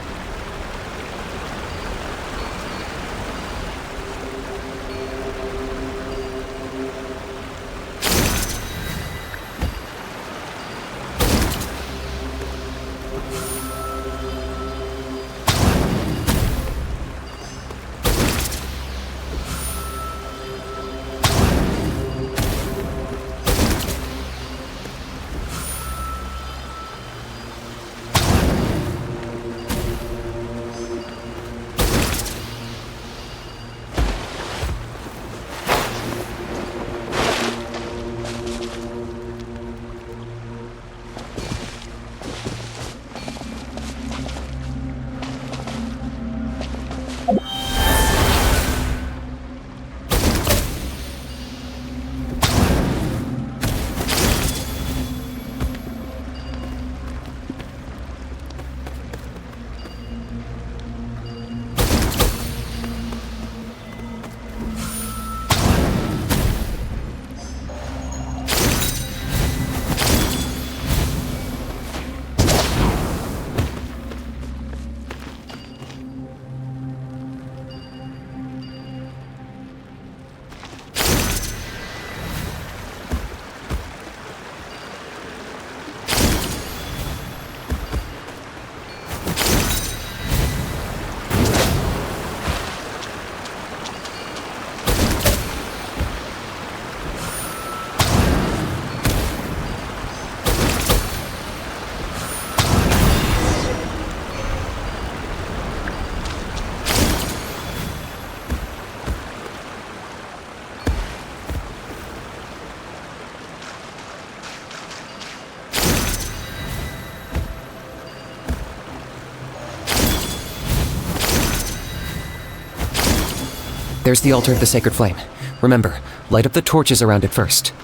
There's the altar of the sacred flame. Remember, light up the torches around it first.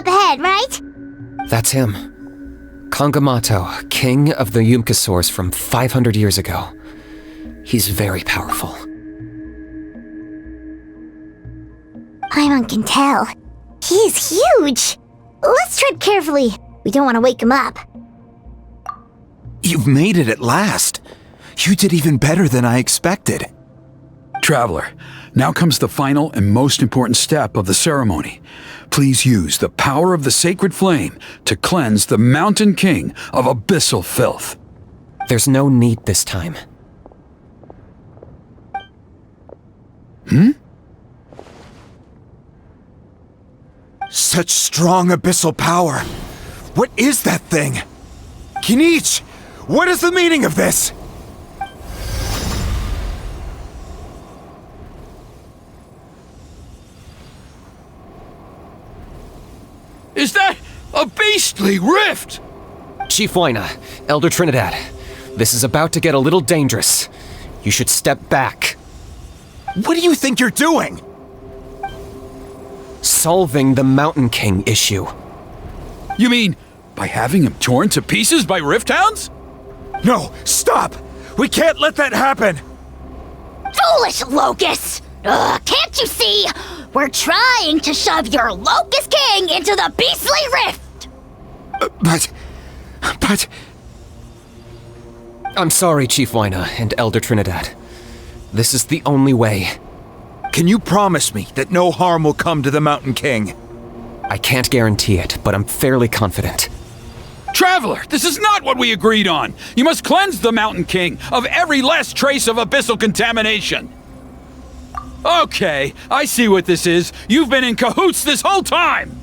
up ahead, right? That's him. Kangamato, king of the Yumkasaurs from 500 years ago. He's very powerful. Paimon can tell. He is huge. Let's tread carefully. We don't want to wake him up. You've made it at last. You did even better than I expected. Traveler, now comes the final and most important step of the ceremony. Please use the power of the sacred flame to cleanse the Mountain King of abyssal filth. There's no need this time. Such strong abyssal power. What is that thing? Kinich, what is the meaning of this? Is that a beastly rift? Chief Waina, Elder Trinidad, this is about to get a little dangerous. You should step back. What do you think you're doing? Solving the Mountain King issue. You mean by having him torn to pieces by rift hounds? No, stop! We can't let that happen! Foolish Locust! Can't you see? We're trying to shove your Locust King into the beastly rift! But... I'm sorry, Chief Waina and Elder Trinidad. This is the only way. Can you promise me that no harm will come to the Mountain King? I can't guarantee it, but I'm fairly confident. Traveler, this is not what we agreed on! You must cleanse the Mountain King of every last trace of abyssal contamination! Okay, I see what this is. You've been in cahoots this whole time!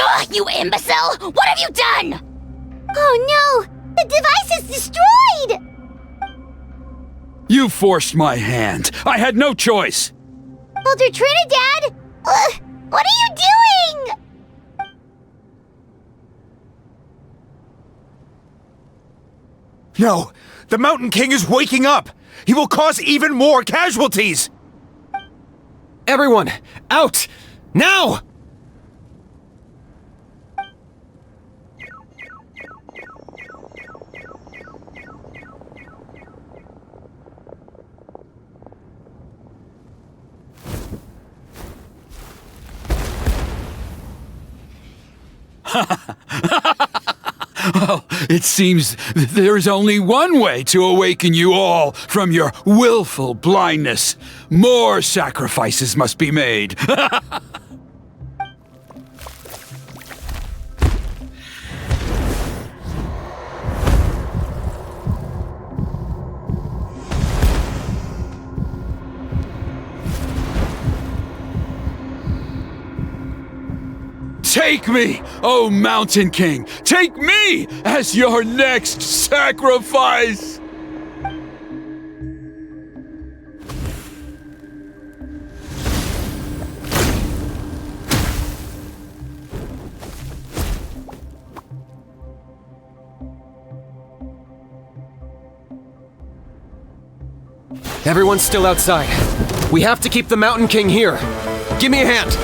Ugh, you imbecile! What have you done? Oh no! The device is destroyed! You forced my hand. I had no choice. Elder Trinidad! What are you doing? No! The Mountain King is waking up! He will cause even more casualties! Everyone, out! Now! Well, it seems there is only one way to awaken you all from your willful blindness. More sacrifices must be made. Take me, O Mountain King! Take me as your next sacrifice! Everyone's still outside. We have to keep the Mountain King here. Give me a hand.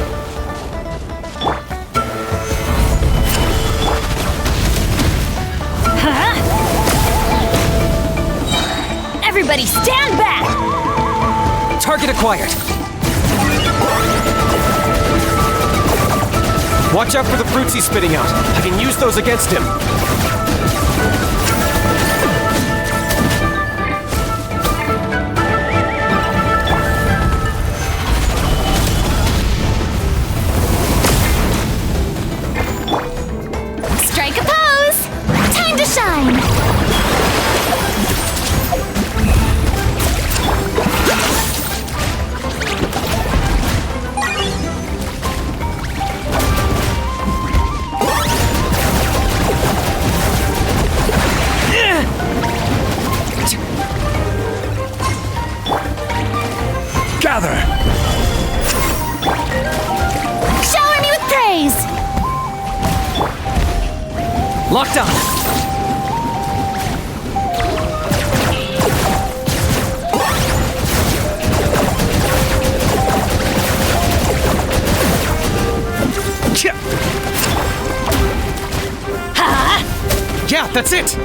Everybody stand back! Target acquired. Watch out for the fruits he's spitting out. I can use those against him. Strike a pose! Time to shine! Locked on! Yeah, that's it!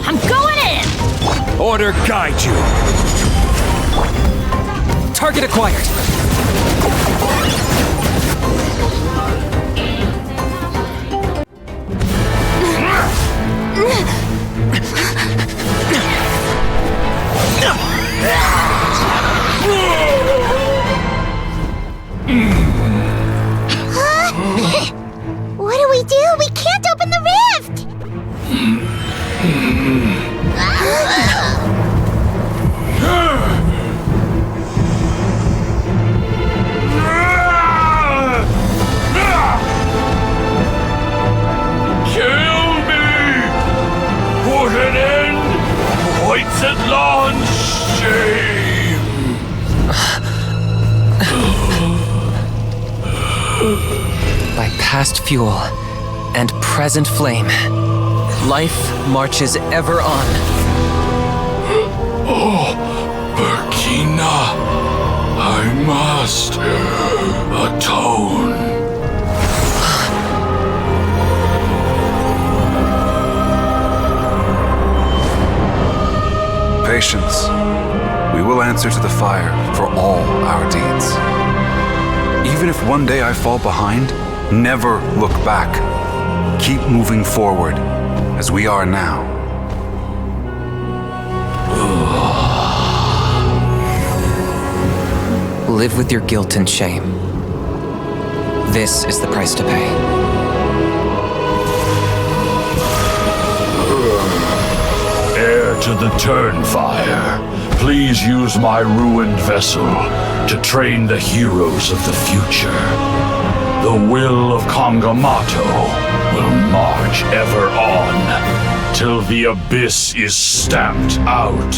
I'm going in! Order guide you! Target acquired! What do we do? We can't open the rift! Kill me! Put an end to Huitztlan's shame! By past fuel and present flame, life marches ever on. Oh, Burkina, I must atone. Patience. We will answer to the fire for all our deeds. Even if one day I fall behind, never look back. Keep moving forward, as we are now. Live with your guilt and shame. This is the price to pay. Heir to the Turnfire, please use my ruined vessel to train the heroes of the future. The will of Kongamato will march ever on, till the abyss is stamped out.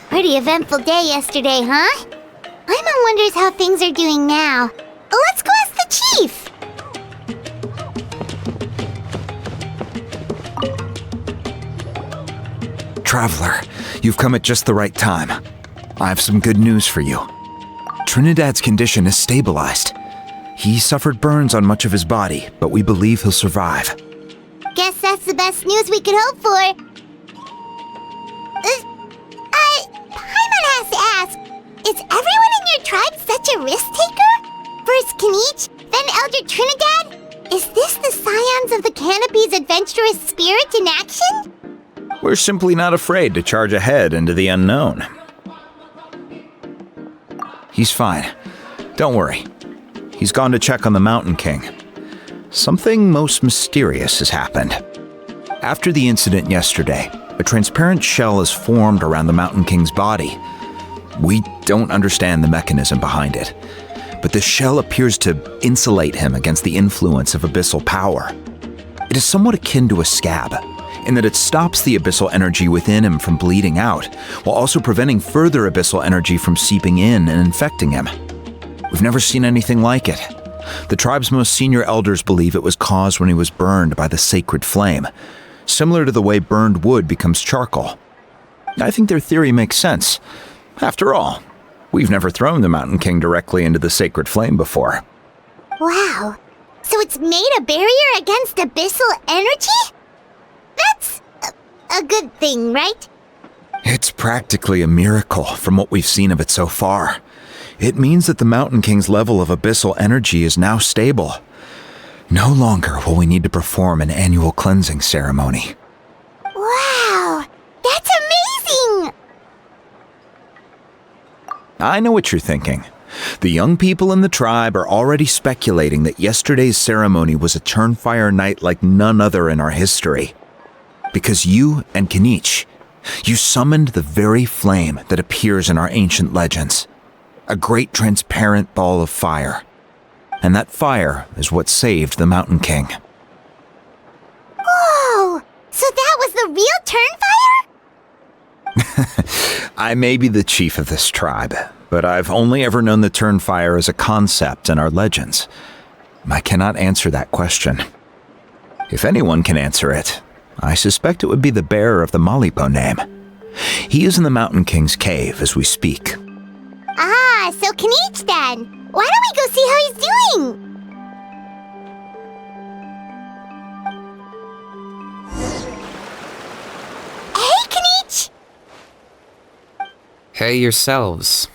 Pretty eventful day yesterday, huh? Paimon wonders how things are doing now. Let's go ask the chief! Traveler, you've come at just the right time. I have some good news for you. Trinidad's condition is stabilized. He suffered burns on much of his body, but we believe he'll survive. Guess that's the best news we could hope for. Paimon has to ask, is everyone in your tribe such a risk-taker? First Kinnich, then Elder Trinidad? Is this the Scions of the Canopy's adventurous spirit in action? We're simply not afraid to charge ahead into the unknown. He's fine. Don't worry. He's gone to check on the Mountain King. Something most mysterious has happened. After the incident yesterday, a transparent shell is formed around the Mountain King's body. We don't understand the mechanism behind it, but the shell appears to insulate him against the influence of abyssal power. It is somewhat akin to a scab, in that it stops the abyssal energy within him from bleeding out, while also preventing further abyssal energy from seeping in and infecting him. We've never seen anything like it. The tribe's most senior elders believe it was caused when he was burned by the sacred flame, similar to the way burned wood becomes charcoal. I think their theory makes sense. After all, we've never thrown the Mountain King directly into the sacred flame before. Wow. So it's made a barrier against abyssal energy? That's a good thing, right? It's practically a miracle from what we've seen of it so far. It means that the Mountain King's level of abyssal energy is now stable. No longer will we need to perform an annual cleansing ceremony. Wow! That's amazing! I know what you're thinking. The young people in the tribe are already speculating that yesterday's ceremony was a Turnfire night like none other in our history. Because you and Kinich, you summoned the very flame that appears in our ancient legends. A great transparent ball of fire. And that fire is what saved the Mountain King. Whoa! So that was the real Turnfire? I may be the chief of this tribe, but I've only ever known the Turnfire as a concept in our legends. I cannot answer that question. If anyone can answer it, I suspect it would be the bearer of the Malipo name. He is in the Mountain King's cave as we speak. Ah, so Kinich then. Why don't we go see how he's doing? Hey, Kinich! Hey yourselves.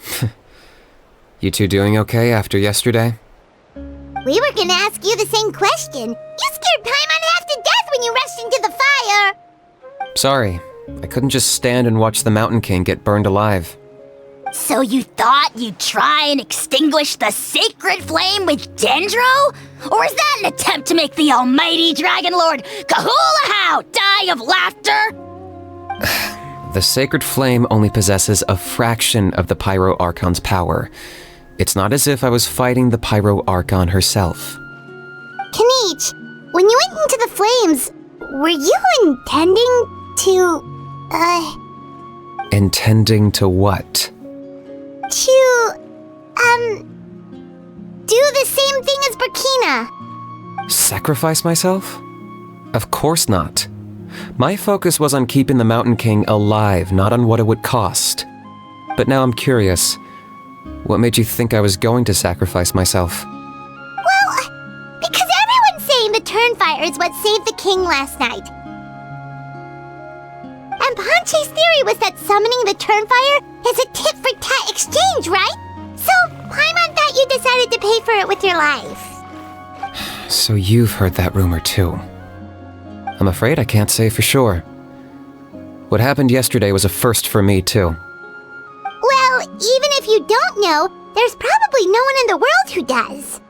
You two doing okay after yesterday? We were gonna ask you the same question. You scared Paimon half to death when you rushed into the fire! Sorry, I couldn't just stand and watch the Mountain King get burned alive. So you thought you'd try and extinguish the sacred flame with Dendro? Or is that an attempt to make the almighty Dragon Lord Kahulahow die of laughter? The sacred flame only possesses a fraction of the Pyro Archon's power. It's not as if I was fighting the Pyro Archon herself. Kinich, when you went into the flames, were you intending to, Intending to what? do the same thing as Burkina? Sacrifice myself? Of course not. My focus was on keeping the Mountain King alive, not on what it would cost. But now I'm curious. What made you think I was going to sacrifice myself? Well, because everyone's saying the Turnfire is what saved the king last night. And Ponche's theory was that summoning the Turnfire is a tit-for-tat exchange, right? So, Paimon thought you decided to pay for it with your life. So you've heard that rumor too. I'm afraid I can't say for sure. What happened yesterday was a first for me too. Well, even if you don't know, there's probably no one in the world who does.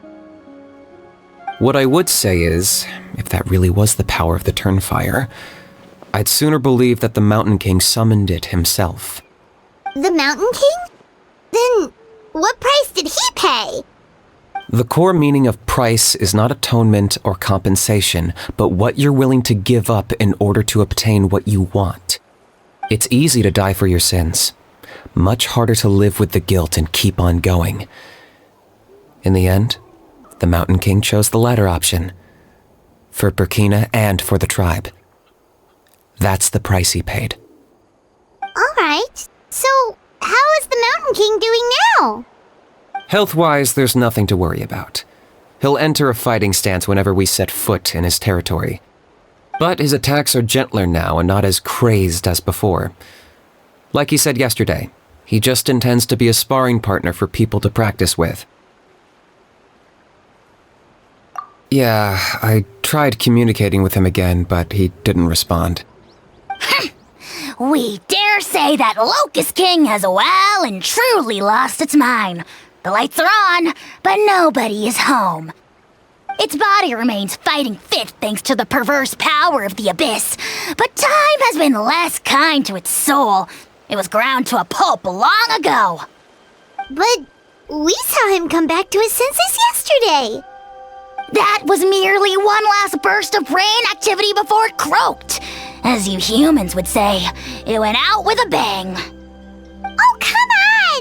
What I would say is, if that really was the power of the Turnfire, I'd sooner believe that the Mountain King summoned it himself. The Mountain King? Then, what price did he pay? The core meaning of price is not atonement or compensation, but what you're willing to give up in order to obtain what you want. It's easy to die for your sins. Much harder to live with the guilt and keep on going. In the end, the Mountain King chose the latter option. For Burkina and for the tribe. That's the price he paid. Alright, so how is the Mountain King doing now? Health-wise, there's nothing to worry about. He'll enter a fighting stance whenever we set foot in his territory. But his attacks are gentler now and not as crazed as before. Like he said yesterday, he just intends to be a sparring partner for people to practice with. Yeah, I tried communicating with him again, but he didn't respond. We dare say that Locust King has well and truly lost its mind. The lights are on, but nobody is home. Its body remains fighting fit thanks to the perverse power of the Abyss, but time has been less kind to its soul. It was ground to a pulp long ago. But we saw him come back to his senses yesterday. That was merely one last burst of brain activity before it croaked. As you humans would say, it went out with a bang. Oh, come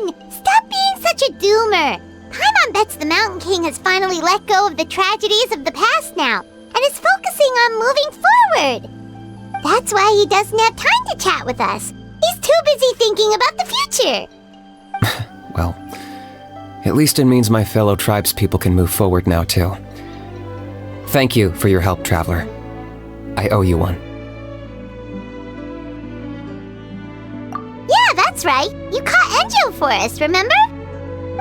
on! Stop being such a doomer. Paimon bets the Mountain King has finally let go of the tragedies of the past now, and is focusing on moving forward. That's why he doesn't have time to chat with us. He's too busy thinking about the future. Well, at least it means my fellow tribespeople can move forward now too. Thank you for your help, Traveler. I owe you one. Yeah, that's right. You caught Enjo for us, remember?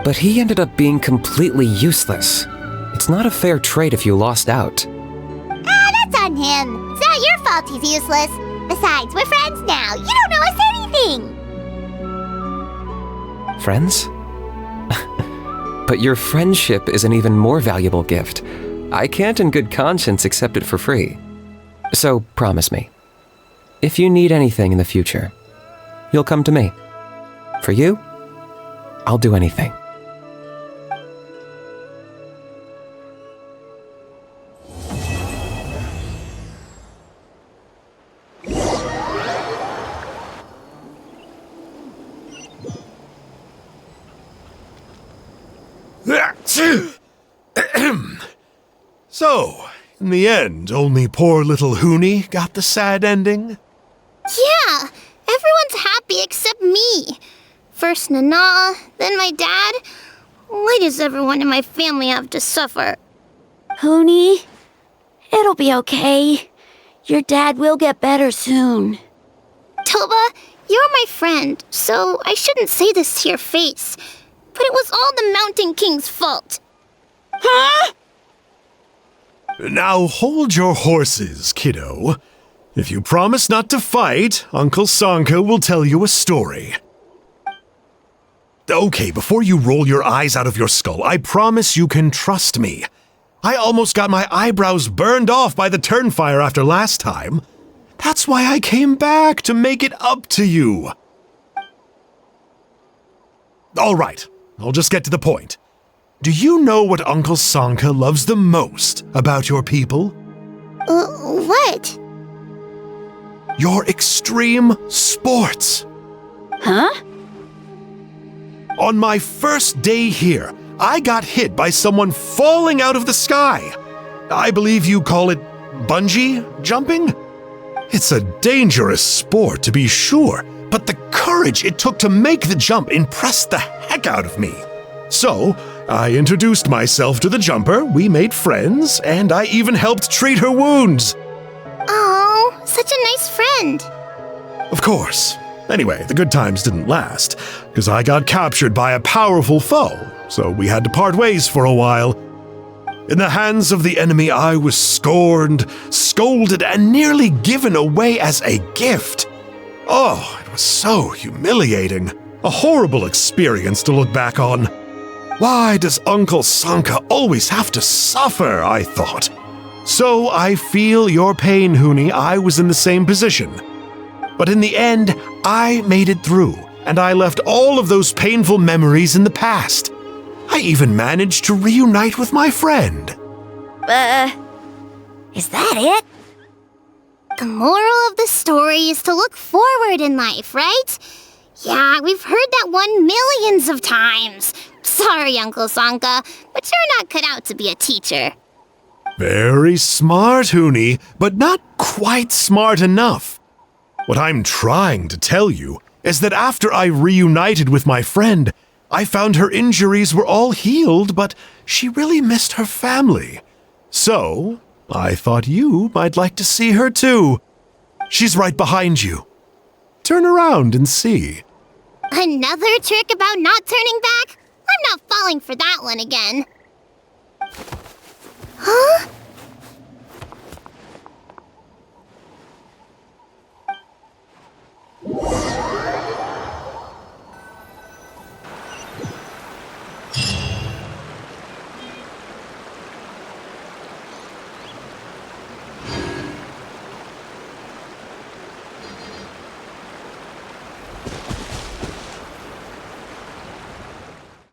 But he ended up being completely useless. It's not a fair trade if you lost out. That's on him. It's not your fault he's useless. Besides, we're friends now. You don't owe us anything. Friends? But your friendship is an even more valuable gift. I can't in good conscience accept it for free. So promise me, if you need anything in the future, you'll come to me. For you, I'll do anything. So, in the end, only poor little Huni got the sad ending? Yeah, everyone's happy except me. First Nana, then my dad. Why does everyone in my family have to suffer? Huni, it'll be okay. Your dad will get better soon. Toba, you're my friend, so I shouldn't say this to your face. But it was all the Mountain King's fault. Huh? Now hold your horses, kiddo. If you promise not to fight, Uncle Sanka will tell you a story. Okay, before you roll your eyes out of your skull, I promise you can trust me. I almost got my eyebrows burned off by the Turnfire after last time. That's why I came back, to make it up to you. All right, I'll just get to the point. Do you know what Uncle Sanka loves the most about your people? What? Your extreme sports. Huh? On my first day here, I got hit by someone falling out of the sky. I believe you call it bungee jumping? It's a dangerous sport, to be sure, but the courage it took to make the jump impressed the heck out of me. So, I introduced myself to the jumper, we made friends, and I even helped treat her wounds. Oh, such a nice friend. Of course. Anyway, the good times didn't last, because I got captured by a powerful foe, so we had to part ways for a while. In the hands of the enemy, I was scorned, scolded, and nearly given away as a gift. Oh, it was so humiliating. A horrible experience to look back on. Why does Uncle Sanka always have to suffer, I thought. So I feel your pain, Huni. I was in the same position. But in the end, I made it through, and I left all of those painful memories in the past. I even managed to reunite with my friend. Is that it? The moral of the story is to look forward in life, right? Yeah, we've heard that one millions of times. Sorry, Uncle Sanka, but you're not cut out to be a teacher. Very smart, Huni, but not quite smart enough. What I'm trying to tell you is that after I reunited with my friend, I found her injuries were all healed, but she really missed her family. So, I thought you might like to see her too. She's right behind you. Turn around and see. Another trick about not turning back? I'm not falling for that one again. Huh?